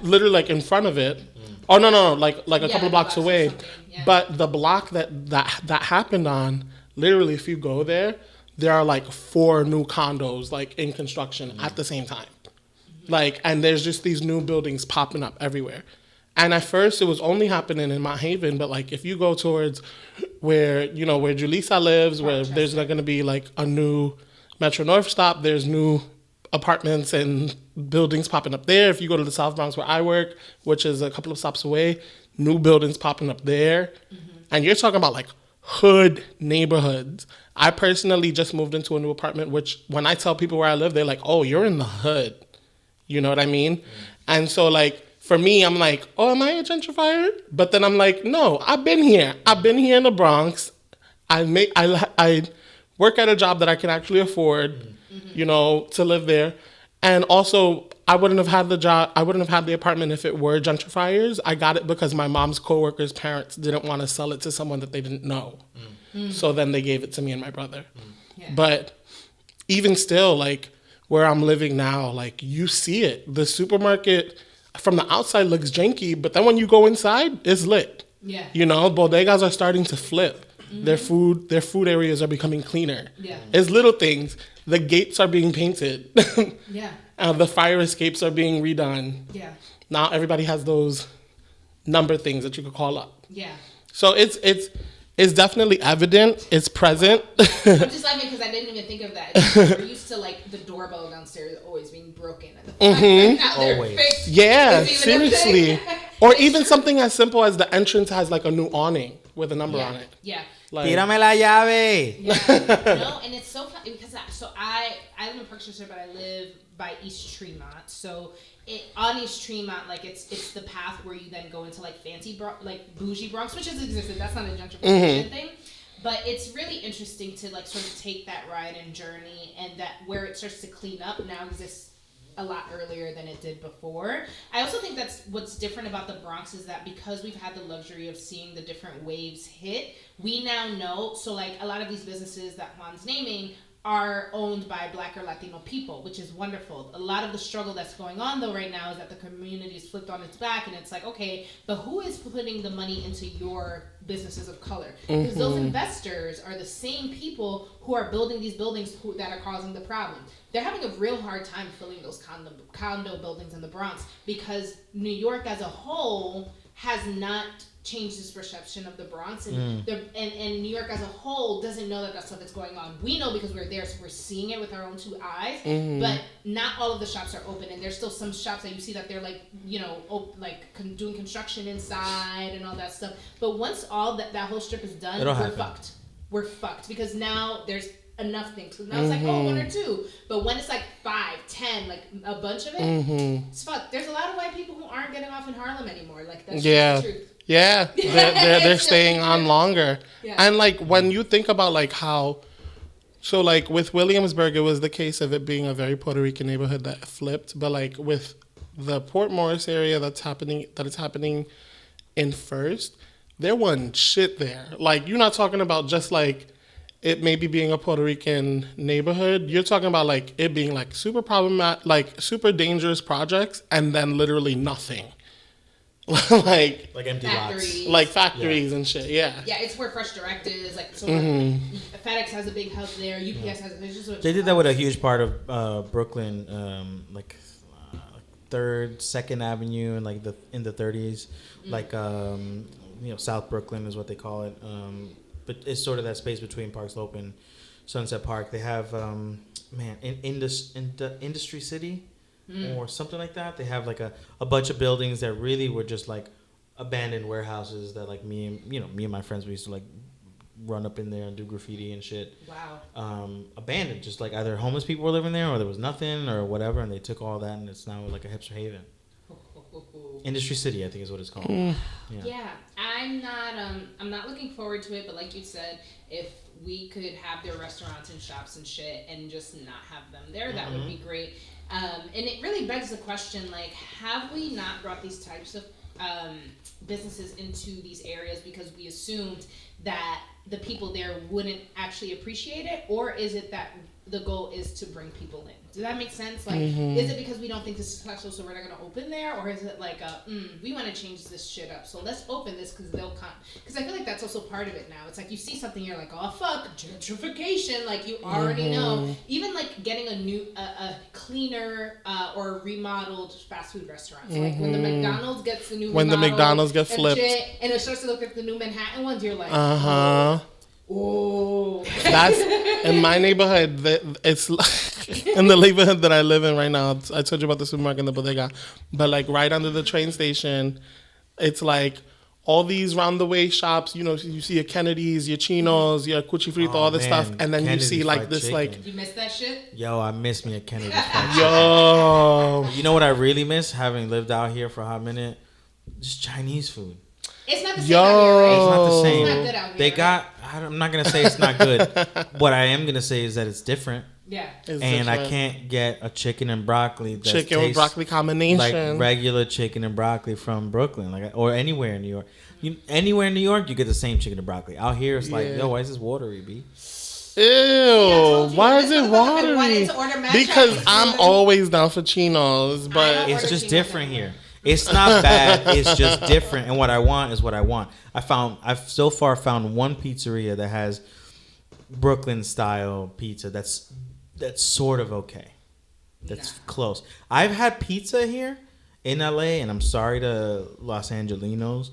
literally like in front of it. Oh no, like a couple of blocks away. Yeah. But the block that happened on, literally, if you go there, there are like 4 new condos like in construction at the same time. Like, and there's just these new buildings popping up everywhere. And at first it was only happening in Mott Haven, but like if you go towards where Julissa lives, where there's going to be like a new Metro North stop, there's new apartments and buildings popping up there. If you go to the South Bronx where I work, which is a couple of stops away, new buildings popping up there. And you're talking about like hood neighborhoods. I personally just moved into a new apartment, which when I tell people where I live, they're like, oh, you're in the hood. You know what I mean? And so like, for me, I'm like, oh, am I a gentrifier? But then I'm like, no, I've been here. I've been here in the Bronx. I work at a job that I can actually afford, you know, to live there. And also, I wouldn't have had the job. I wouldn't have had the apartment if it were gentrifiers. I got it because my mom's coworkers' parents didn't want to sell it to someone that they didn't know. So then they gave it to me and my brother. Yeah. But even still, like where I'm living now, like you see it. The supermarket from the outside looks janky, but then when you go inside, it's lit. Yeah. You know, bodegas are starting to flip. Their food areas are becoming cleaner. Yeah. It's little things. The gates are being painted. Yeah. The fire escapes are being redone. Yeah. Now everybody has those number things that you could call up. Yeah. So it's definitely evident. It's present. I'm just laughing because I didn't even think of that. We're used to like the doorbell downstairs always being broken. And now they're Always. fixed. Yeah, It's even a seriously. thing. Or even something as simple as the entrance has like a new awning with a number on it. Yeah. Like, Tírame la llave. Yeah. No, and it's so funny because I live in Parkchester, but I live by East Tremont. So on East Tremont, like it's the path where you then go into like fancy like bougie Bronx, which has existed. That's not a gentrification thing. But it's really interesting to like sort of take that ride and journey, and that where it starts to clean up now exists a lot earlier than it did before. I also think that's what's different about the Bronx is that because we've had the luxury of seeing the different waves hit, we now know. So like a lot of these businesses that Juan's naming are owned by Black or Latino people, which is wonderful. A lot of the struggle that's going on though right now is that the community is flipped on its back, and it's like, okay, but who is putting the money into your businesses of color? Because those investors are the same people who are building these buildings that are causing the problem. They're having a real hard time filling those condo buildings in the Bronx because New York as a whole has not changed this perception of the Bronx, and and New York as a whole doesn't know that stuff is going on. We know because we're there, so we're seeing it with our own 2 eyes. But not all of the shops are open, and there's still some shops that you see that they're like, doing construction inside and all that stuff. But once all that whole strip is done, we're fucked. We're fucked because now there's enough things. So now it's like, 1 or 2. But when it's like 5, 10, like a bunch of it, it's fucked. There's a lot of white people who aren't getting off in Harlem anymore. Like, that's just the truth. Yeah, they're staying on longer. Yeah. And like when you think about like how, so like with Williamsburg, it was the case of it being a very Puerto Rican neighborhood that flipped. But like with the Port Morris area that is happening in First, there wasn't shit there. Like you're not talking about just like it maybe being a Puerto Rican neighborhood. You're talking about like it being like super problematic, like super dangerous projects, and then literally nothing. like empty lots, like factories and shit. Yeah, it's where Fresh Direct is. Like, so FedEx has a big hub there. UPS has. They did that with a huge part of Brooklyn, 3rd, 2nd Avenue, and like in the 30s, like South Brooklyn is what they call it. But it's sort of that space between Park Slope and Sunset Park. They have in the Industry City. Or something like that. They have like a bunch of buildings that really were just like abandoned warehouses that like me and my friends, we used to like run up in there and do graffiti and shit. Wow. Abandoned, just like either homeless people were living there or there was nothing or whatever, and they took all that and it's now like a hipster haven. Industry City, I think is what it's called. Yeah. I'm not looking forward to it, but like you said, if we could have their restaurants and shops and shit and just not have them there, that would be great. And it really begs the question, like, have we not brought these types of businesses into these areas because we assumed that the people there wouldn't actually appreciate it? Or is it that the goal is to bring people in? Does that make sense? Like, is it because we don't think this is special, so we're not going to open there? Or is it like, we want to change this shit up, so let's open this because they'll come? Because I feel like that's also part of it now. It's like you see something, you're like, oh, fuck, gentrification. Like, you already know. Even, like, getting a cleaner or remodeled fast food restaurants. Like, when the McDonald's gets the new when the McDonald's get flipped. And it starts to look like the new Manhattan ones, you're like, Oh, that's in my neighborhood. It's in the neighborhood that I live in right now. I told you about the supermarket and the bodega, but like right under the train station, it's like all these round the way shops. You know, you see your Kennedy's, your Chinos, your Cuchi Frito, all this stuff, and then Kennedy's you see like this, chicken. Like you miss that shit. Yo, I miss me a Kennedy's fried Yo, chicken. You know what I really miss, having lived out here for a hot minute? Just Chinese food. It's not the same out here, right? It's not the same. It's not good out here. They got. I'm not gonna say it's not good. What I am gonna say is that it's different. Yeah. It's different. I can't get a chicken and broccoli. That chicken with broccoli combination. Like regular chicken and broccoli from Brooklyn, like or anywhere in New York. Anywhere in New York, you get the same chicken and broccoli. Out here, it's like, yo, why is this watery, B? Ew, why is it watery? Because I'm always down for chinos, but it's just different here. It's not bad. It's just different, and what I want is what I want. I've so far found one pizzeria that has Brooklyn style pizza. That's sort of okay. That's close. I've had pizza here in LA, and I'm sorry to Los Angelinos.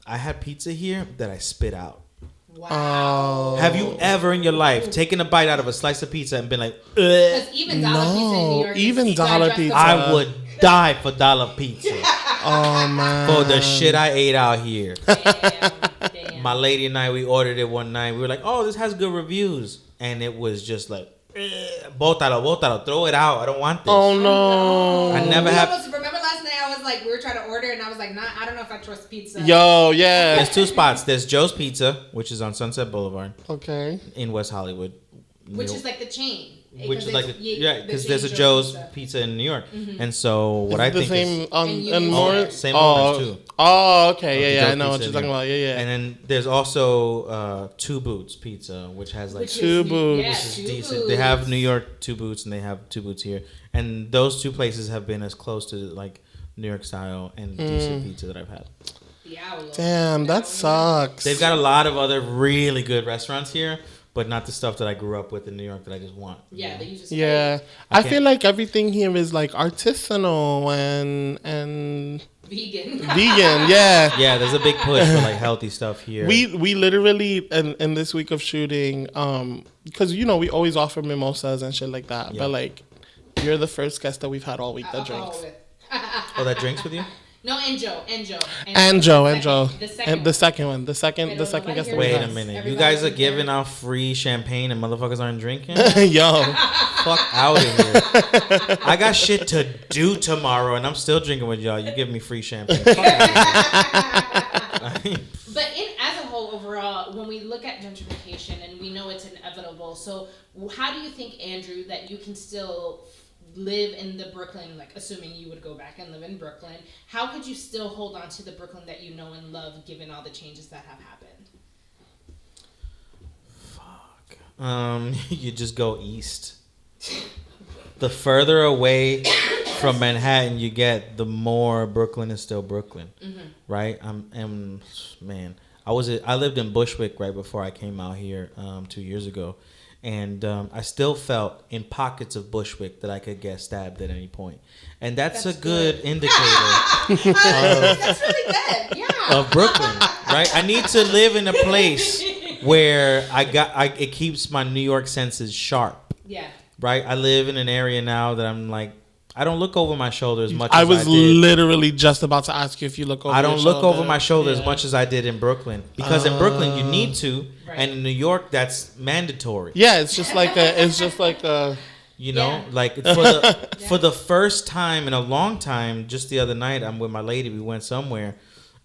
I had pizza here that I spit out. Wow. Have you ever in your life taken a bite out of a slice of pizza and been like, because even dollar pizza in New York, even dollar pizza, I would die for dollar pizza. Oh man, for the shit I ate out here. Damn. My lady and I, we ordered it one night. We were like, oh, this has good reviews, and it was just like, bótalo, throw it out. I don't want this. Oh no. I never have. Remember last night I was like, we were trying to order, and I was like, nah, I don't know if I trust pizza. Yo, yeah. There's 2 spots. There's Joe's Pizza, which is on Sunset Boulevard. Okay. In West Hollywood. Which is like the chain. Which is like because there's a Joe's Pizza in New York, and so what I think same is and more same owners too. Oh, okay, yeah, I know what you're talking about. Yeah. And then there's also Two Boots Pizza, which has like Two Boots, yeah, which is decent. They have New York Two Boots, and they have Two Boots here, and those 2 places have been as close to like New York style and decent pizza that I've had. Damn, that sucks. They've got a lot of other really good restaurants here, but not the stuff that I grew up with in New York that I just want. Yeah, that you just Yeah, I feel like everything here is like artisanal and vegan. Yeah. Yeah, there's a big push for like healthy stuff here. We literally in this week of shooting, because we always offer mimosas and shit like that. Yeah. But like, you're the first guest that we've had all week that drinks. Oh, that drinks with you? No, and Joe. And Joe. The The second one. The second guest that we Wait had. a minute. You guys are giving out free champagne and motherfuckers aren't drinking? Yo. Fuck out of here. I got shit to do tomorrow and I'm still drinking with y'all. You give me free champagne. Fuck out of here. But as a whole, overall, when we look at gentrification and we know it's inevitable, so how do you think, Andrew, that you can still live in the Brooklyn, like assuming you would go back and live in Brooklyn, how could you still hold on to the Brooklyn that you know and love given all the changes that have happened? Fuck. You just go east. The further away from Manhattan you get, the more Brooklyn is still Brooklyn. Mm-hmm. Right? Man, I lived in Bushwick right before I came out here 2 years ago. And I still felt in pockets of Bushwick that I could get stabbed at any point. And that's a good indicator That's really good. Yeah. of Brooklyn, right? I need to live in a place where it keeps my New York senses sharp. Yeah. Right? I live in an area now that I'm like, I don't look over my shoulder as much as I did. I was literally just about to ask you if you look over I don't your look shoulder. over my shoulder as much as I did in Brooklyn. Because in Brooklyn, you need to. Right. And in New York, that's mandatory. Yeah, it's just like You know, Yeah. like for the first time in a long time, just the other night, I'm with my lady. We went somewhere.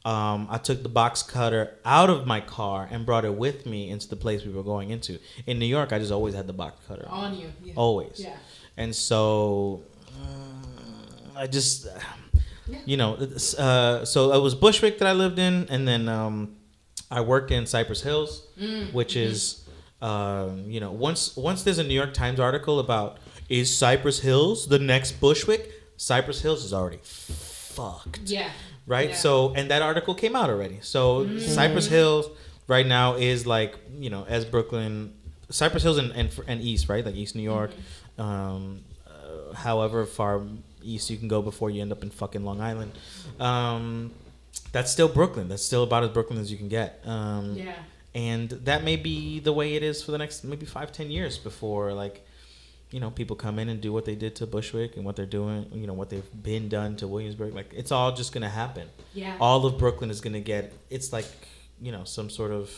I took the box cutter out of my car and brought it with me into the place we were going into. In New York, I just always had the box cutter On you. Yeah. always. Yeah. And so I just, so it was Bushwick that I lived in, and then I worked in Cypress Hills, which is, once there's a New York Times article about is Cypress Hills the next Bushwick, Cypress Hills is already fucked. Yeah. Right? Yeah. So, and that article came out already. So Cypress Hills right now is like, as Brooklyn, Cypress Hills and East, right? Like East New York. However far east you can go before you end up in fucking Long Island. That's still Brooklyn. That's still about as Brooklyn as you can get. Yeah. And that may be the way it is for the next maybe 5-10 years before, like, people come in and do what they did to Bushwick and what they're doing, what they've been done to Williamsburg. Like, it's all just going to happen. Yeah. All of Brooklyn is going to get, it's like, some sort of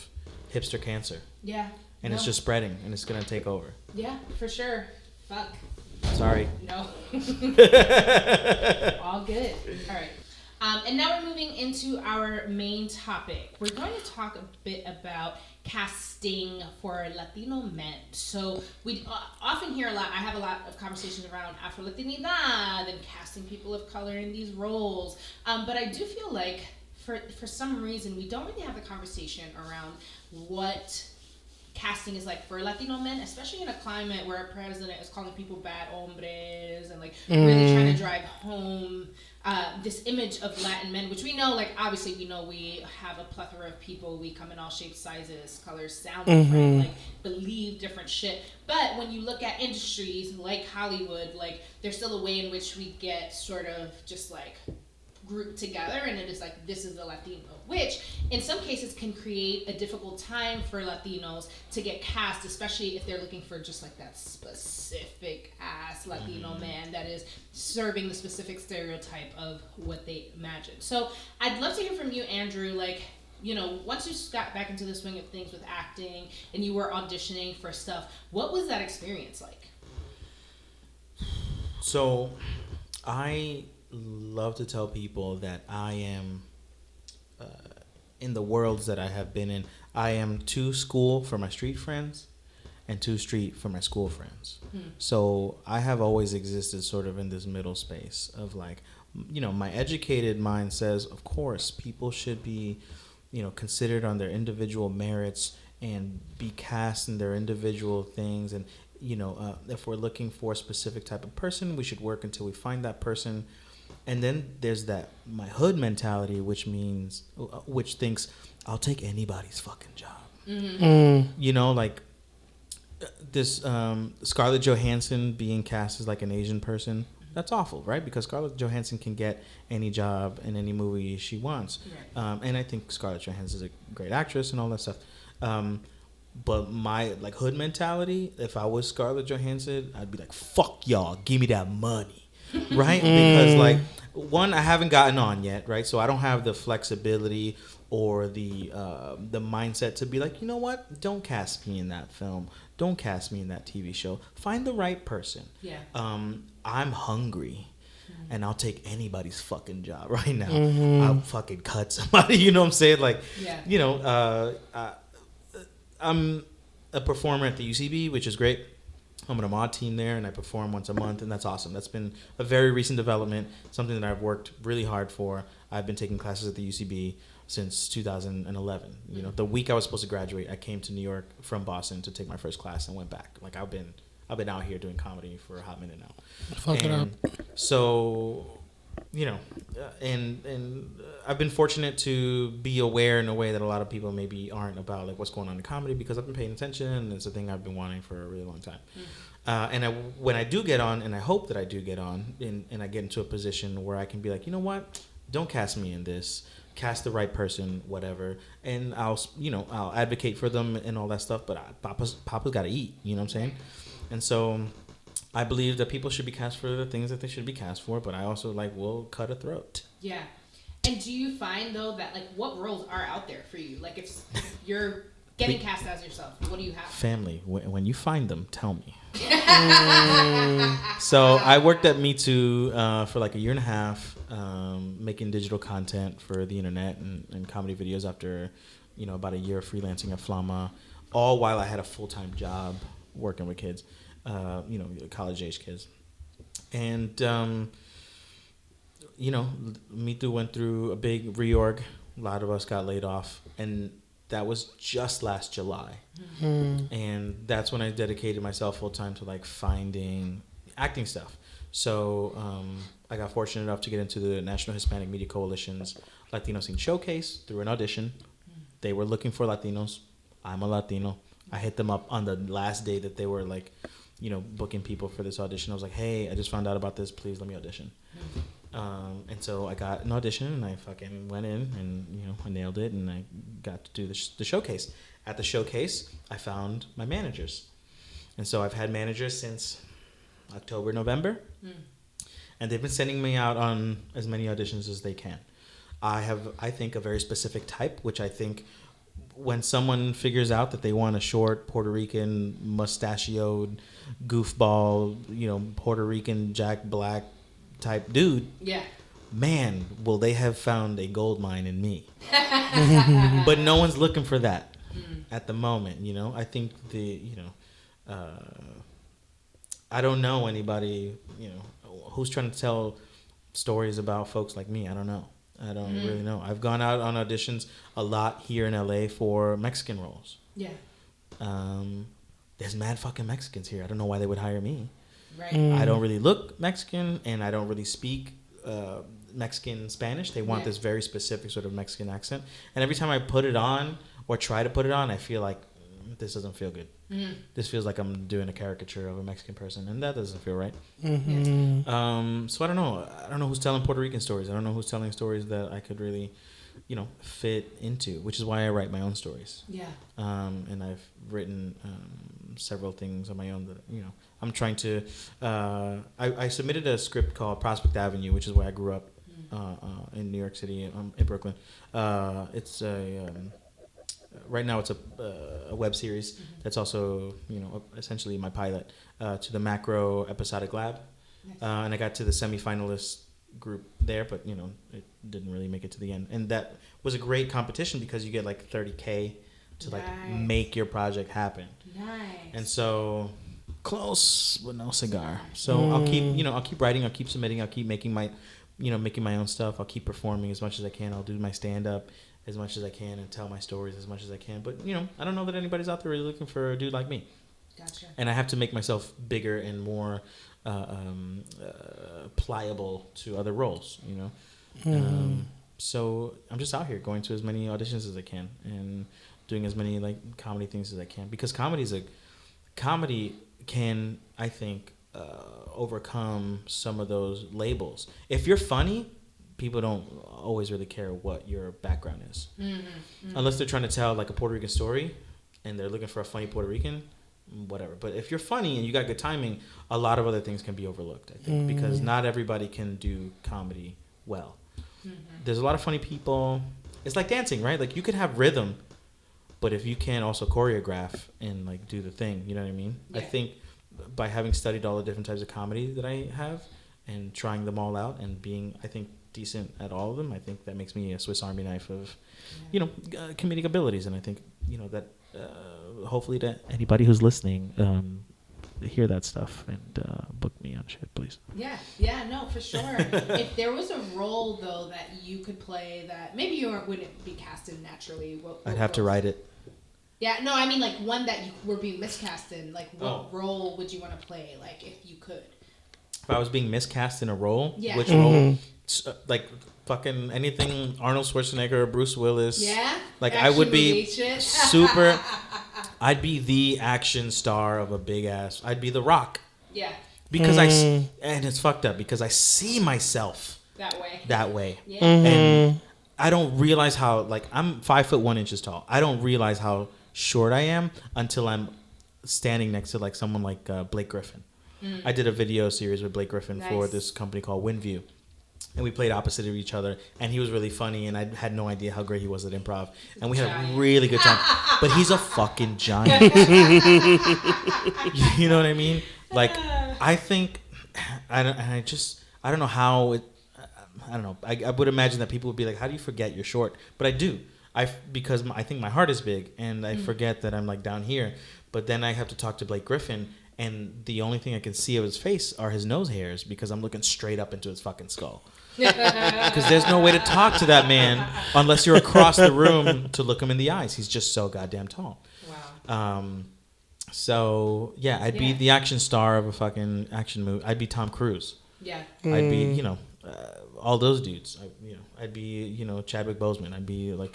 hipster cancer. Yeah. And it's just spreading and it's going to take over. Yeah, for sure. Fuck. Sorry. No. All good. All right. And now we're moving into our main topic. We're going to talk a bit about casting for Latino men. So we often hear a lot, I have a lot of conversations around Afro-Latinidad and casting people of color in these roles. But I do feel like for some reason we don't really have the conversation around what casting is like for Latino men, especially in a climate where a president is calling people bad hombres and like really trying to drive home this image of Latin men, which we know, like obviously we know we have a plethora of people, we come in all shapes, sizes, colors, sound different, like believe different shit. But when you look at industries like Hollywood, like there's still a way in which we get sort of just like grouped together, and it is like, this is the Latino, which in some cases can create a difficult time for Latinos to get cast, especially if they're looking for just like that specific ass Latino man that is serving the specific stereotype of what they imagine. So I'd love to hear from you, Andrew, like, once you got back into the swing of things with acting and you were auditioning for stuff, what was that experience like? So I love to tell people that I am in the worlds that I have been in. I am too school for my street friends and too street for my school friends. So I have always existed sort of in this middle space of like, my educated mind says, of course, people should be, considered on their individual merits and be cast in their individual things. And, if we're looking for a specific type of person, we should work until we find that person. And then there's that my hood mentality, which thinks I'll take anybody's fucking job. Like this Scarlett Johansson being cast as like an Asian person, that's awful, right? Because Scarlett Johansson can get any job in any movie she wants. Right. And I think Scarlett Johansson is a great actress and all that stuff. But my like hood mentality, if I was Scarlett Johansson, I'd be like, fuck y'all, give me that money. Right? Because like, one, I haven't gotten on yet, right? So I don't have the flexibility or the mindset to be like, you know what? Don't cast me in that film. Don't cast me in that TV show. Find the right person. Yeah. I'm hungry, and I'll take anybody's fucking job right now. I'll fucking cut somebody. You know what I'm saying? Like, Yeah. you know, I'm a performer at the UCB, which is great. I'm on a mod team there, and I perform once a month, and that's awesome. That's been a very recent development, something that I've worked really hard for. I've been taking classes at the UCB since 2011. You know, the week I was supposed to graduate, I came to New York from Boston to take my first class and went back. Like I've been out here doing comedy for a hot minute now. Fuck it up. So, you know, and I've been fortunate to be aware in a way that a lot of people maybe aren't about, like what's going on in comedy, because I've been paying attention, and it's a thing I've been wanting for a really long time. When I do get on, and I hope that I do get on, and I get into a position where I can be like, you know what, don't cast me in this. Cast the right person, whatever, and I'll advocate for them and all that stuff. But Papa's got to eat, you know what I'm saying? And so I believe that people should be cast for the things that they should be cast for. But I also will cut a throat. Yeah. And do you find though that like what roles are out there for you? Like if you're getting cast as yourself, what do you have? Family. When you find them, tell me. So I worked at Me Too for like a year and a half, making digital content for the internet and comedy videos after, about a year of freelancing at Flama, all while I had a full-time job working with kids, college-age kids. And, Me Too went through a big reorg. A lot of us got laid off. And that was just last July. And that's when I dedicated myself full time to finding acting stuff. So I got fortunate enough to get into the National Hispanic Media Coalition's Latino Scene Showcase through an audition. They were looking for Latinos. I'm a Latino. I hit them up on the last day that they were booking people for this audition. I was like, hey, I just found out about this. Please let me audition. And so I got an audition, and I fucking went in, and I nailed it, and I got to do the showcase. At the showcase, I found my managers, and so I've had managers since October, November, and they've been sending me out on as many auditions as they can. I have, I think, a very specific type, which I think when someone figures out that they want a short Puerto Rican mustachioed goofball, Puerto Rican Jack Black type dude, man, will they have found a gold mine in me. But no one's looking for that at the moment. I think I don't know anybody who's trying to tell stories about folks like me. I don't know. I don't really know. I've gone out on auditions a lot here in LA for Mexican roles. There's mad fucking Mexicans here. I don't know why they would hire me. Right. I don't really look Mexican, and I don't really speak Mexican Spanish. They want this very specific sort of Mexican accent. And every time I put it on or try to put it on, I feel like this doesn't feel good. This feels like I'm doing a caricature of a Mexican person, and that doesn't feel right. So I don't know. I don't know who's telling Puerto Rican stories. I don't know who's telling stories that I could really, fit into, which is why I write my own stories. And I've written several things on my own that, I'm trying to, I submitted a script called Prospect Avenue, which is where I grew up in New York City, in Brooklyn. It's right now it's a web series that's also, essentially my pilot to the Macro Episodic Lab. And I got to the semifinalist group there, but, it didn't really make it to the end. And that was a great competition because you get $30K to make your project happen. And so close but no cigar. So I'll keep writing, I'll keep submitting, I'll keep making my own stuff. I'll keep performing as much as I can. I'll do my stand up as much as I can and tell my stories as much as I can. But I don't know that anybody's out there really looking for a dude like me. Gotcha. And I have to make myself bigger and more pliable to other roles. So I'm just out here going to as many auditions as I can and doing as many comedy things as I can, because comedy is comedy can, I think, overcome some of those labels. If you're funny, people don't always really care what your background is. Unless they're trying to tell like a Puerto Rican story and they're looking for a funny Puerto Rican, whatever. But if you're funny and you got good timing, a lot of other things can be overlooked, I think, because not everybody can do comedy well. There's a lot of funny people. It's like dancing, right? Like you could have rhythm, but if you can't also choreograph and like do the thing, you know what I mean? Yeah. I think by having studied all the different types of comedy that I have and trying them all out and being, I think, decent at all of them, I think that makes me a Swiss Army knife of, comedic abilities. And I think, that hopefully that anybody who's listening hear that stuff and book me on shit, please. Yeah, no, for sure. If there was a role, though, that you could play that maybe you wouldn't be casted naturally, what I'd have to write it. Yeah, no, I mean, like, one that you were being miscast in. Like, what role would you want to play, like, if you could? If I was being miscast in a role? Yeah. Which role? Like, fucking anything Arnold Schwarzenegger or Bruce Willis. Yeah? Like, I would be super... I'd be the action star of a big-ass... I'd be The Rock. Yeah. Because and it's fucked up, because I see myself... That way. Yeah. And I don't realize how... Like, I'm 5'1" tall. I don't realize how short I am until I'm standing next to, like, someone like Blake Griffin. I did a video series with Blake Griffin for this company called Windview. And we played opposite of each other. And he was really funny. And I had no idea how great he was at improv. And we had a really good time. But he's a fucking giant. You know what I mean? Like, I think... I don't know how... I don't know. I would imagine that people would be like, how do you forget you're short? But I do. Because I think my heart is big. And I forget that I'm like down here. But then I have to talk to Blake Griffin. And the only thing I can see of his face are his nose hairs because I'm looking straight up into his fucking skull. Because there's no way to talk to that man unless you're across the room to look him in the eyes. He's just so goddamn tall. Wow. So, yeah, I'd be the action star of a fucking action movie. I'd be Tom Cruise. Yeah. I'd be, all those dudes. I'd be, Chadwick Boseman. I'd be like...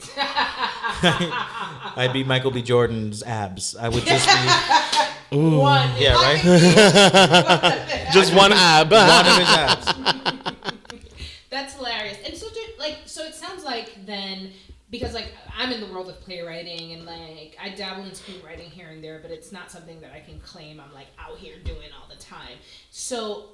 I'd be Michael B. Jordan's abs. I would just be... Ooh. One. Yeah, right? Just one ab. One of his abs. That's hilarious. And so, so it sounds like then, because like I'm in the world of playwriting and like I dabble in screenwriting here and there, but it's not something that I can claim I'm like out here doing all the time. So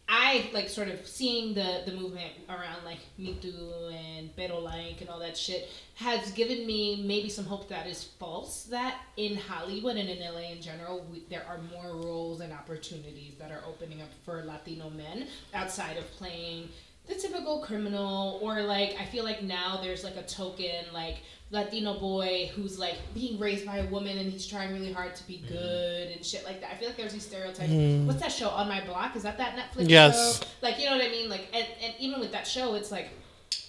I like sort of seeing the movement around like Me Too and Pero Like and all that shit has given me maybe some hope that is false, that in Hollywood and in LA in general, there are more roles and opportunities that are opening up for Latino men outside of playing the typical criminal, or like I feel like now there's like a token like Latino boy who's like being raised by a woman and he's trying really hard to be good and shit like that. I feel like there's these stereotypes. What's that show, On My Block? Is that Netflix show? Like, you know what I mean? Like, and even with that show, it's like,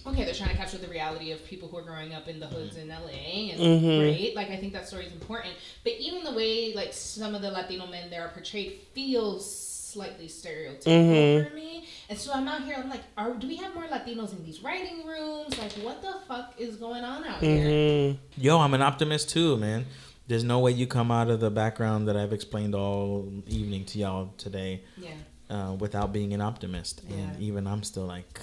okay, they're trying to capture the reality of people who are growing up in the hoods in LA, and great. Like, I think that story is important. But even the way like some of the Latino men there are portrayed feels slightly stereotypical for me. And so I'm out here, I'm like, do we have more Latinos in these writing rooms? Like, what the fuck is going on out here? Yo, I'm an optimist too, man. There's no way you come out of the background that I've explained all evening to y'all today without being an optimist. And even I'm still like,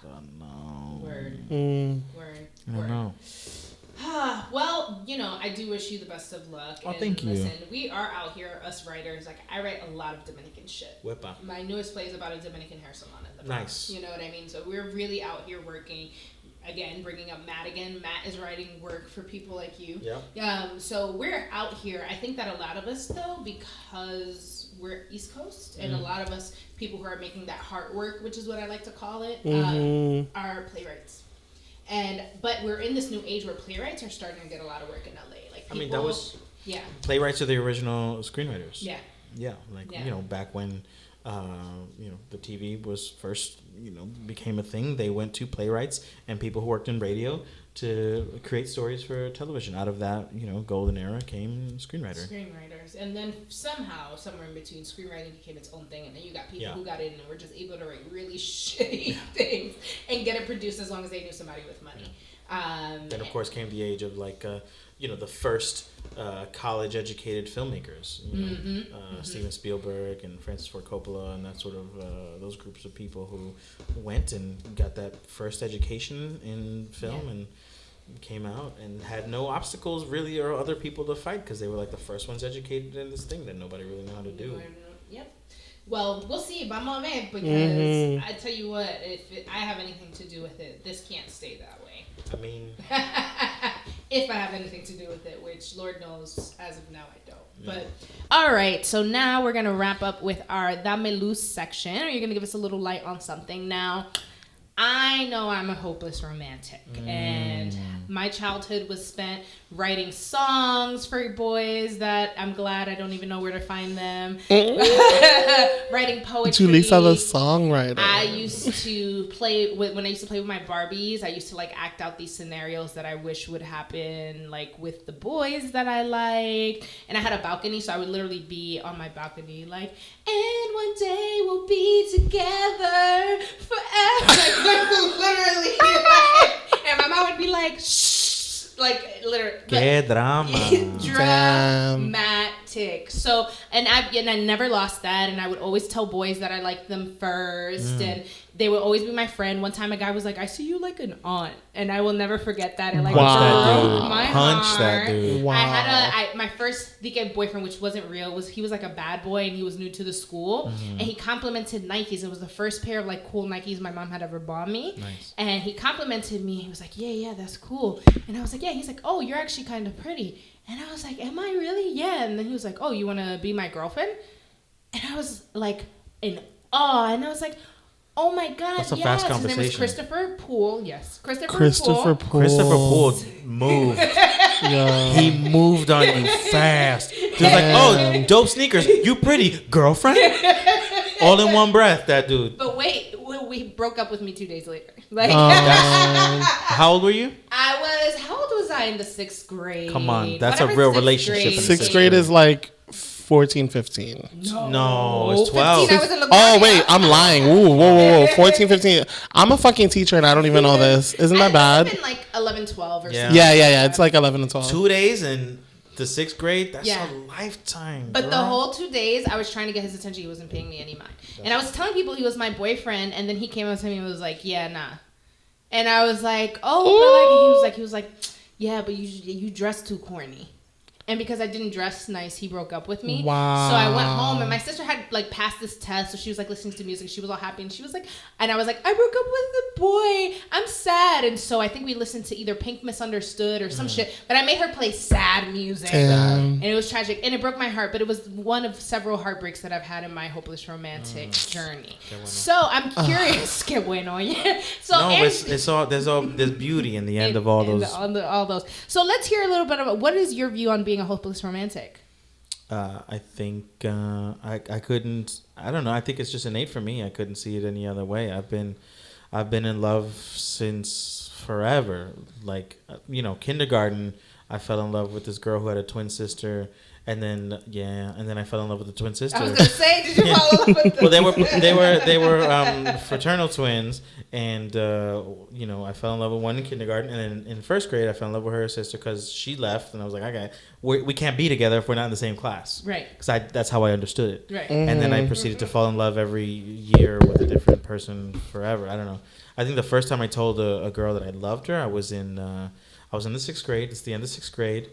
I don't know. Word. I don't know. Well, I do wish you the best of luck. Oh, thank you. Listen, we are out here, us writers. Like, I write a lot of Dominican shit. Wepa. My newest play is about a Dominican hair salon in the Bronx. Nice. You know what I mean? So we're really out here working. Again, bringing up Matt again. Matt is writing work for people like you. Yeah. So we're out here. I think that a lot of us, though, because we're East Coast, and a lot of us, people who are making that heart work, which is what I like to call it, are playwrights. But we're in this new age where playwrights are starting to get a lot of work in LA. Like people, playwrights are the original screenwriters. Yeah. Yeah, back when the TV was first, became a thing, they went to playwrights and people who worked in radio to create stories for television. Out of that, golden era came screenwriters. And then somehow, somewhere in between, screenwriting became its own thing, and then you got people who got in and were just able to write really shitty things and get it produced as long as they knew somebody with money. Then, of course, came the age of like, the first college-educated filmmakers. Steven Spielberg and Francis Ford Coppola and that sort of those groups of people who went and got that first education in film and came out and had no obstacles really or other people to fight because they were like the first ones educated in this thing that nobody really knew how to do. Yep. Well, we'll see. Vamos a ver, because I tell you what, if I have anything to do with it, this can't stay that way. I mean, if I have anything to do with it, which Lord knows, as of now, I don't. But all right, so now we're gonna wrap up with our Dame Luz section. Are you gonna give us a little light on something now? I know I'm a hopeless romantic, and my childhood was spent writing songs for boys that I'm glad I don't even know where to find them. Writing poetry. Julissa the songwriter. I used to play with my Barbies. I used to like act out these scenarios that I wish would happen, like with the boys that I liked. And I had a balcony, so I would literally be on my balcony, like, and one day we'll be together forever. Literally, like, and my mom would be like, shh, like literally. Que drama. Dramatic. So, and I never lost that, and I would always tell boys that I liked them first, and they would always be my friend. One time, a guy was like, "I see you like an aunt," and I will never forget that. It like broke my heart. That dude. Wow. I had my first DK boyfriend, which wasn't real. He was like a bad boy, and he was new to the school, and he complimented Nikes. It was the first pair of like cool Nikes my mom had ever bought me. Nice. And he complimented me. He was like, "Yeah, that's cool." And I was like, "Yeah." He's like, "Oh, you're actually kind of pretty." And I was like, "Am I really?" "Yeah." And then he was like, "Oh, you want to be my girlfriend?" And I was like in awe, and I was like, "Oh my God!" That's a fast conversation. His name was Christopher Poole. Yes, Christopher Poole. Christopher Poole moved. Yeah. He moved on you fast. He was like, "Oh, dope sneakers. You pretty girlfriend." All in one breath, that dude. But wait, we broke up with me 2 days later. Like, how old were you? How old was I in the 6th grade? Come on, that's a real relationship. Sixth grade is like 14, 15. No, it's 12. 15, I was in Oh, wait, I'm lying. Ooh, whoa. 14, 15. I'm a fucking teacher and I don't even know this. Isn't that bad? It's been like 11, 12 or something. Yeah. It's like 11 and 12. 2 days in the 6th grade? That's a lifetime. But the whole 2 days, I was trying to get his attention. He wasn't paying me any mind. And I was telling people he was my boyfriend, and then he came up to me and was like, "Yeah, nah." And I was like, "Oh," but he was like, "Yeah, but you dress too corny." And because I didn't dress nice, he broke up with me. Wow. So I went home, and my sister had like passed this test, so she was like listening to music. She was all happy, and she was like, and I was like, "I broke up with the boy. I'm sad." And so I think we listened to either Pink Misunderstood or some shit. But I made her play sad music, and it was tragic, and it broke my heart. But it was one of several heartbreaks that I've had in my hopeless romantic journey. So I'm curious. Que bueno, yeah. So no, there's beauty in the end of all those. All those. So let's hear a little bit about what is your view on being a hopeless romantic? I think I couldn't. I don't know. I think it's just innate for me. I couldn't see it any other way. I've been in love since forever. Like kindergarten. I fell in love with this girl who had a twin sister, and then I fell in love with the twin sister. I was gonna say, did you fall in love with them? Well, they were fraternal twins, and I fell in love with one in kindergarten, and then in 1st grade I fell in love with her sister because she left, and I was like, okay, we can't be together if we're not in the same class, right? Because that's how I understood it, right? And then I proceeded to fall in love every year with a different person forever. I don't know. I think the first time I told a girl that I loved her, I was in the 6th grade. It's the end of 6th grade.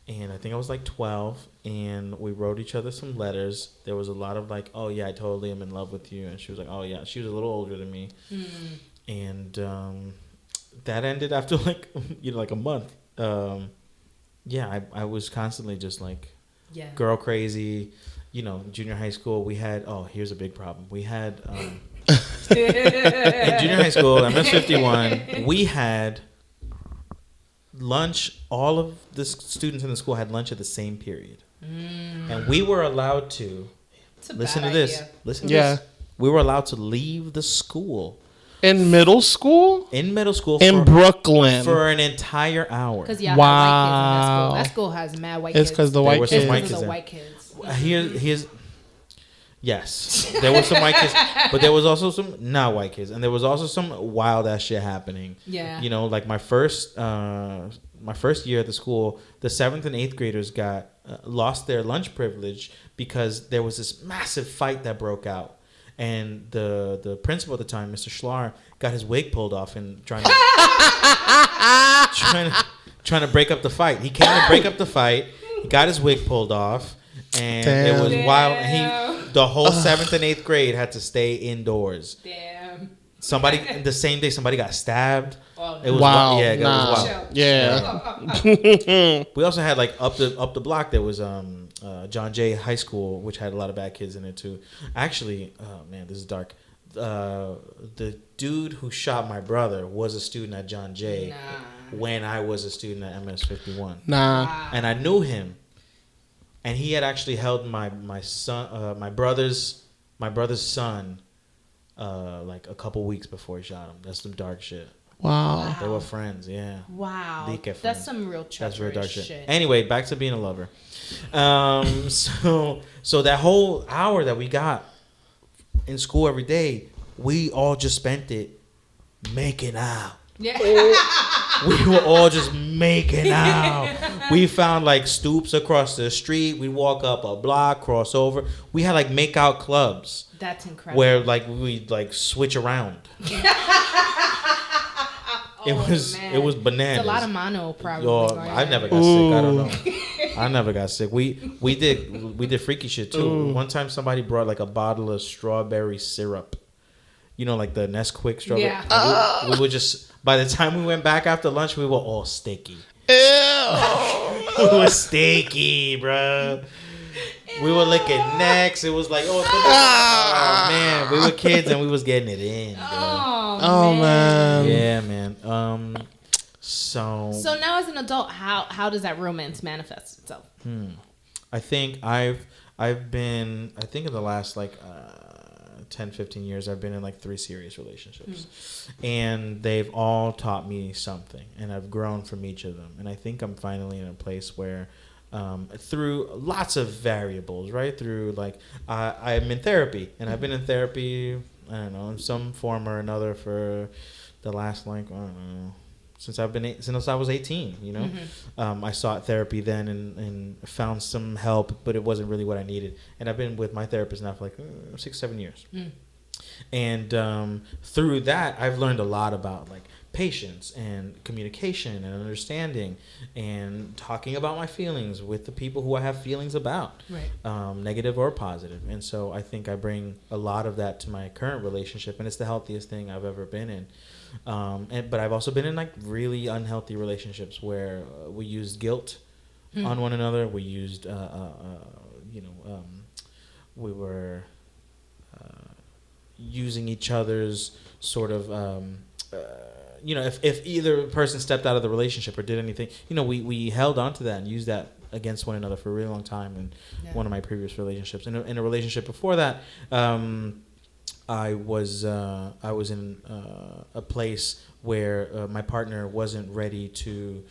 And I think I was like 12, and we wrote each other some letters. There was a lot of like, "Oh yeah, I totally am in love with you," and she was like, "Oh yeah." She was a little older than me, and that ended after like like a month. I was constantly just like girl crazy. Junior high school, we had here's a big problem. We had in junior high school, I'm 51. We had lunch. All of the students in the school had lunch at the same period, and we were allowed to listen to this. Listen to this. We were allowed to leave the school in middle school. In Brooklyn for an entire hour. Because white kids in that school. That school has mad white kids. It's because the white kids. White kids. Here's Yes, there was some white kids, but there was also some not white kids, and there was also some wild ass shit happening. Yeah. You know, like my first year at the school, the 7th and 8th graders got lost their lunch privilege because there was this massive fight that broke out, and the principal at the time, Mr. Schlar, got his wig pulled off and trying to break up the fight. He came to break up the fight. He got his wig pulled off. And it was wild. And the whole 7th and 8th grade had to stay indoors. Damn. Somebody the same day, somebody got stabbed. Oh, It was wow. wild. Yeah, Nah. it was wild. Yeah. We also had like up the block there was John Jay High School, which had a lot of bad kids in it too. Actually, oh man, this is dark. The dude who shot my brother was a student at John Jay when I was a student at MS-51. Nah. And I knew him. And he had actually held my son, my brother's son, like a couple weeks before he shot him. That's some dark shit. Wow. They were friends, yeah. Wow. Friends. That's some real That's real dark shit. shit. Anyway, back to being a lover. So that whole hour that we got in school every day, we all just spent it making out. Yeah. We were all just making out. We found like stoops across the street. We walk up a block, cross over. We had like make out clubs. That's incredible. Where like we like switch around. It was bananas. It's a lot of mono probably. I never got sick. I don't know. I never got sick. We did freaky shit too. Ooh. One time somebody brought like a bottle of strawberry syrup. You know, like the Nesquik strawberry. Yeah. We would just. By the time we went back after lunch, we were all sticky. Ew. We were sticky, bro. We were licking necks. It was like, oh man, we were kids and we was getting it in, bro. Oh man. Yeah, man. So now as an adult, how does that romance manifest itself? I think I've been, I think in the last like 10, 15 years, I've been in like 3 serious relationships. And they've all taught me something. And I've grown from each of them. And I think I'm finally in a place where through lots of variables, right? Through like, I'm in therapy. And I've been in therapy, I don't know, in some form or another for the last like, I don't know, since I was 18, you know. I sought therapy then and found some help, but it wasn't really what I needed. And I've been with my therapist now for like 6-7 years. And through that, I've learned a lot about like patience and communication and understanding and talking about my feelings with the people who I have feelings about, right. Negative or positive. And so I think I bring a lot of that to my current relationship, and it's the healthiest thing I've ever been in. But I've also been in like really unhealthy relationships where we used guilt on one another. We used, we were using each other's sort of, if either person stepped out of the relationship or did anything, we held on to that and used that against one another for a really long time in one of my previous relationships. In a relationship before that, I was in a place where my partner wasn't ready to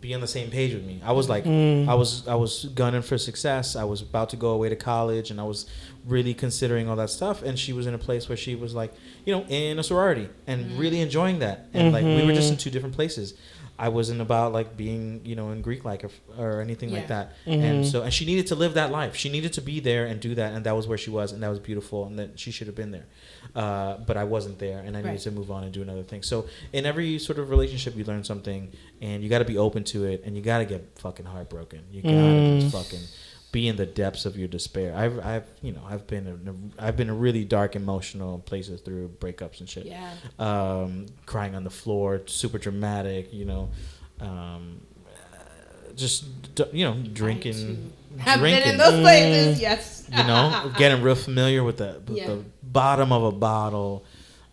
be on the same page with me. I was like, I was gunning for success. I was about to go away to college, and I was really considering all that stuff. And she was in a place where she was like, in a sorority and really enjoying that. And like we were just in 2 different places. I wasn't about like being, in Greek like or anything like that. And she needed to live that life. She needed to be there and do that. And that was where she was. And that was beautiful. And that she should have been there. But I wasn't there. And I needed to move on and do another thing. So in every sort of relationship, you learn something. And you got to be open to it. And you got to get fucking heartbroken. You got to just fucking be in the depths of your despair. I've been in really dark emotional places through breakups and shit. Yeah. Crying on the floor, super dramatic. Drinking. I've been in those places. Yes. Getting real familiar with the bottom of a bottle.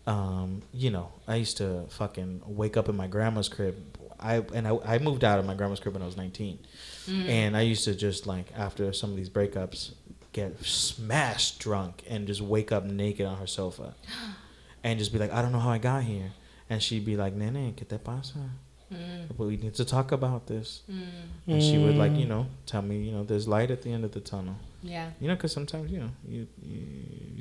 I used to fucking wake up in my grandma's crib. I moved out of my grandma's crib when I was 19. And I used to just like after some of these breakups get smashed drunk and just wake up naked on her sofa and just be like, I don't know how I got here. And she'd be like, Nene, ¿qué te pasa? But we need to talk about this. And she would like, tell me, there's light at the end of the tunnel. Yeah. Because sometimes, you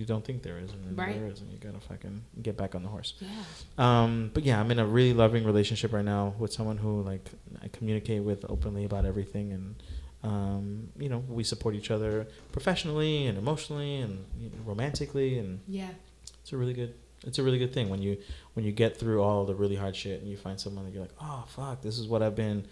don't think there is, and then there is, and you gotta fucking get back on the horse. Yeah. But yeah, I'm in a really loving relationship right now with someone who like I communicate with openly about everything, and we support each other professionally and emotionally and romantically, and it's a really good thing when you get through all the really hard shit and you find someone that you're like, oh fuck, this is what I've been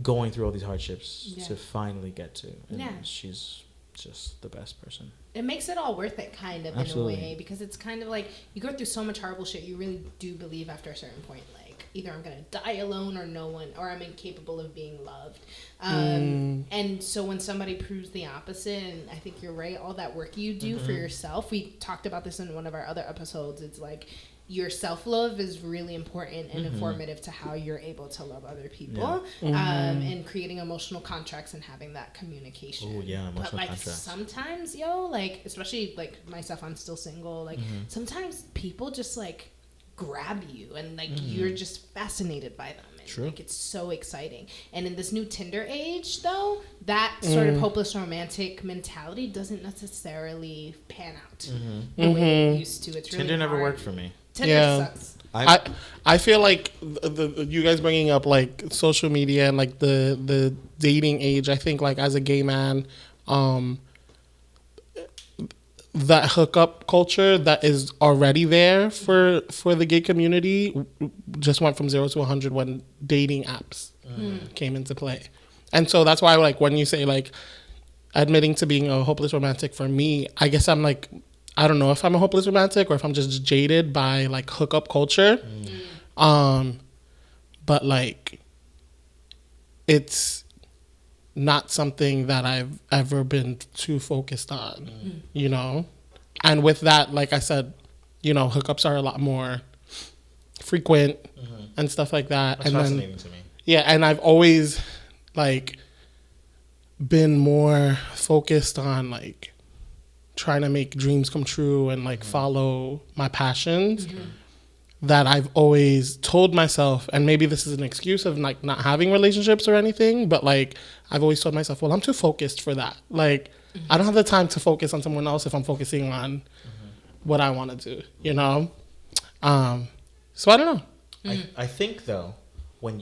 going through all these hardships to finally get to, and she's just the best person. It makes it all worth it, kind of. Absolutely. In a way, because it's kind of like you go through so much horrible shit, you really do believe after a certain point, like either I'm gonna die alone or no one, or I'm incapable of being loved. And so when somebody proves the opposite, and I think you're right, all that work you do for yourself, we talked about this in one of our other episodes, it's like your self-love is really important and informative to how you're able to love other people, and creating emotional contracts and having that communication. Oh yeah, emotional but like contracts. Sometimes, like especially like myself, I'm still single. Like sometimes people just like grab you and like you're just fascinated by them. And, True. Like it's so exciting. And in this new Tinder age, though, that sort of hopeless romantic mentality doesn't necessarily pan out the way it used to. It's really Tinder never hard. worked for me. Tinder sucks. I feel like the you guys bringing up like social media and like the dating age, I think like as a gay man, that hookup culture that is already there for the gay community just went from 0 to 100 when dating apps came into play. And so that's why like when you say like admitting to being a hopeless romantic, for me, I guess I'm like, I don't know if I'm a hopeless romantic or if I'm just jaded by like hookup culture. But like it's not something that I've ever been too focused on, And with that, like I said, hookups are a lot more frequent and stuff like that. That's fascinating to me. Yeah, and I've always like been more focused on like trying to make dreams come true and like follow my passions, that I've always told myself, and maybe this is an excuse of like not having relationships or anything, but like I've always told myself, well, I'm too focused for that. Like I don't have the time to focus on someone else if I'm focusing on what I want to do, so I don't know. I think though, when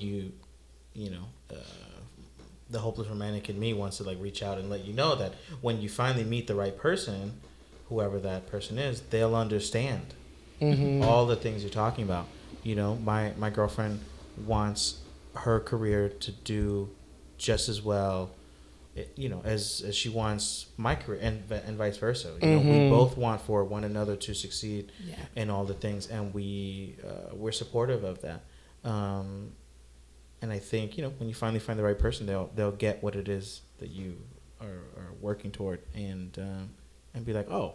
the hopeless romantic in me wants to like reach out and let you know that when you finally meet the right person, whoever that person is, they'll understand all the things you're talking about. My girlfriend wants her career to do just as well, as she wants my career, and vice versa. We both want for one another to succeed in all the things, and we're supportive of that. And I think when you finally find the right person, they'll get what it is that you are working toward, and be like, oh,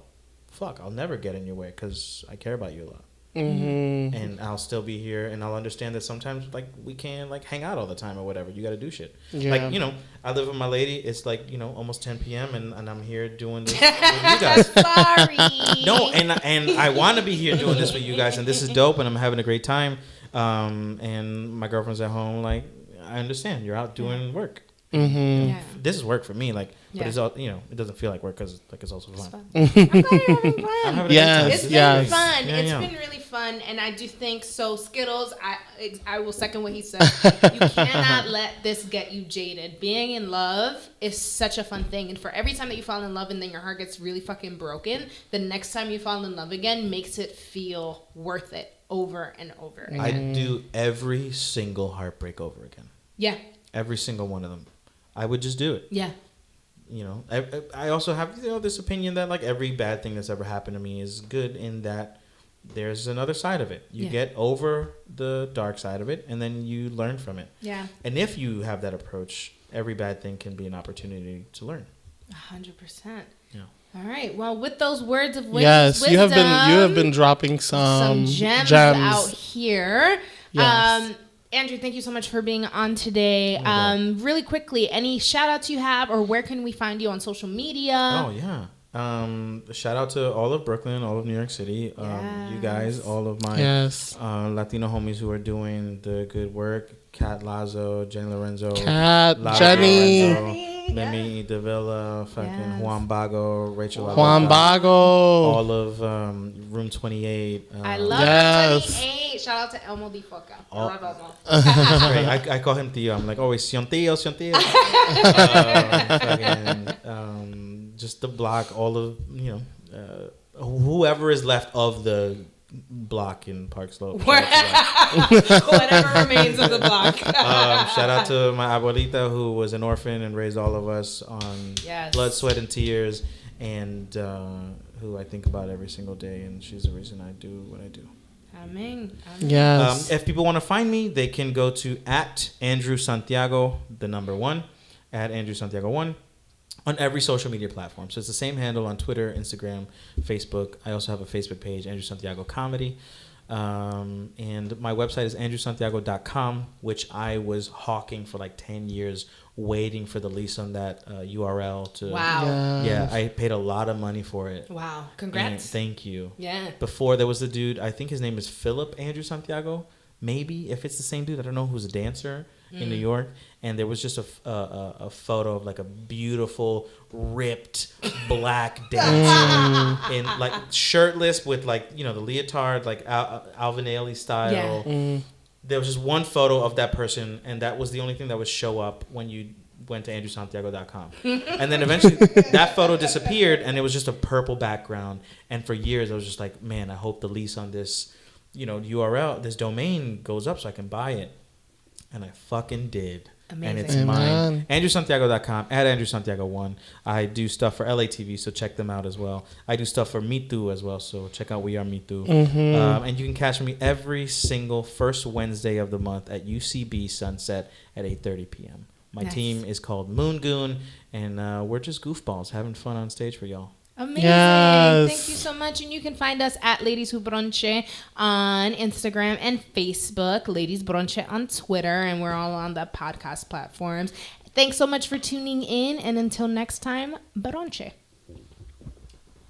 fuck, I'll never get in your way because I care about you a lot. And I'll still be here, and I'll understand that sometimes like we can't like hang out all the time or whatever. You got to do shit. Like I live with my lady. It's like almost 10 p.m. and I'm here doing this with you guys. Sorry. No, and I want to be here doing this with you guys, and this is dope, and I'm having a great time. And my girlfriend's at home. Like I understand you're out doing work. This is work for me. Like, but it's all it doesn't feel like work because like it's also fun. I'm glad you're having fun. I'm having a good time. It's been fun. Yeah, it's been really fun, and I do think so. Skittles, I will second what he said. You cannot let this get you jaded. Being in love is such a fun thing, and for every time that you fall in love and then your heart gets really fucking broken, the next time you fall in love again makes it feel worth it over and over again. I do every single heartbreak over again. Yeah. Every single one of them. I would just do it. Yeah. I also have this opinion that like every bad thing that's ever happened to me is good, in that there's another side of it. You get over the dark side of it, and then you learn from it. Yeah. And if you have that approach, every bad thing can be an opportunity to learn. 100%. Yeah. All right. Well, with those words of wisdom, yes, you have been dropping some gems out here. Yes. Andrew, thank you so much for being on today. Really quickly, any shout outs you have, or where can we find you on social media? Oh, yeah. Shout out to all of Brooklyn, all of New York City. You guys, all of my Latino homies who are doing the good work. Kat Lazo, Jenny Lorenzo, Jenny, Mimi Davila, fucking Juan Bago, Rachel Juan Bago, all of Room 28. I love Room 28. Shout out to Elmo Di Foca. I love Elmo. I call him Tio. I'm like, always, Sion Tio. Just the block, all of, whoever is left of the block in Park Slope. Whatever remains of the block. Shout out to my abuelita, who was an orphan and raised all of us on blood, sweat, and tears, and who I think about every single day, and she's the reason I do what I do. Amen. Yes. If people want to find me, they can go to @Andrew Santiago, the number 1, @Andrew Santiago 1. On every social media platform. So it's the same handle on Twitter, Instagram, Facebook. I also have a Facebook page, Andrew Santiago Comedy. And my website is andrewsantiago.com, which I was hawking for like 10 years, waiting for the lease on that URL to. Wow. Yeah, I paid a lot of money for it. Wow. Congrats. And thank you. Yeah. Before there was the dude, I think his name is Philip Andrew Santiago. Maybe if it's the same dude, I don't know, who's a dancer in New York, and there was just a photo of like a beautiful ripped black dancer in like shirtless with like the leotard like Alvin Ailey style. There was just one photo of that person, and that was the only thing that would show up when you went to andrewsantiago.com. And then eventually that photo disappeared, and it was just a purple background, and for years I was just like, man, I hope the lease on this URL, this domain goes up so I can buy it. And I fucking did. Amazing. And it's mine. AndrewSantiago.com, @AndrewSantiago1. I do stuff for LATV, so check them out as well. I do stuff for Me Too as well, so check out We Are Me Too. And you can catch me every single first Wednesday of the month at UCB Sunset at 8:30 p.m. My team is called Moon Goon, and we're just goofballs having fun on stage for y'all. Amazing. Yes. Thank you so much. And you can find us at Ladies Who Bronche on Instagram and Facebook, Ladies Bronche on Twitter, and we're all on the podcast platforms. Thanks so much for tuning in, and until next time, Bronche.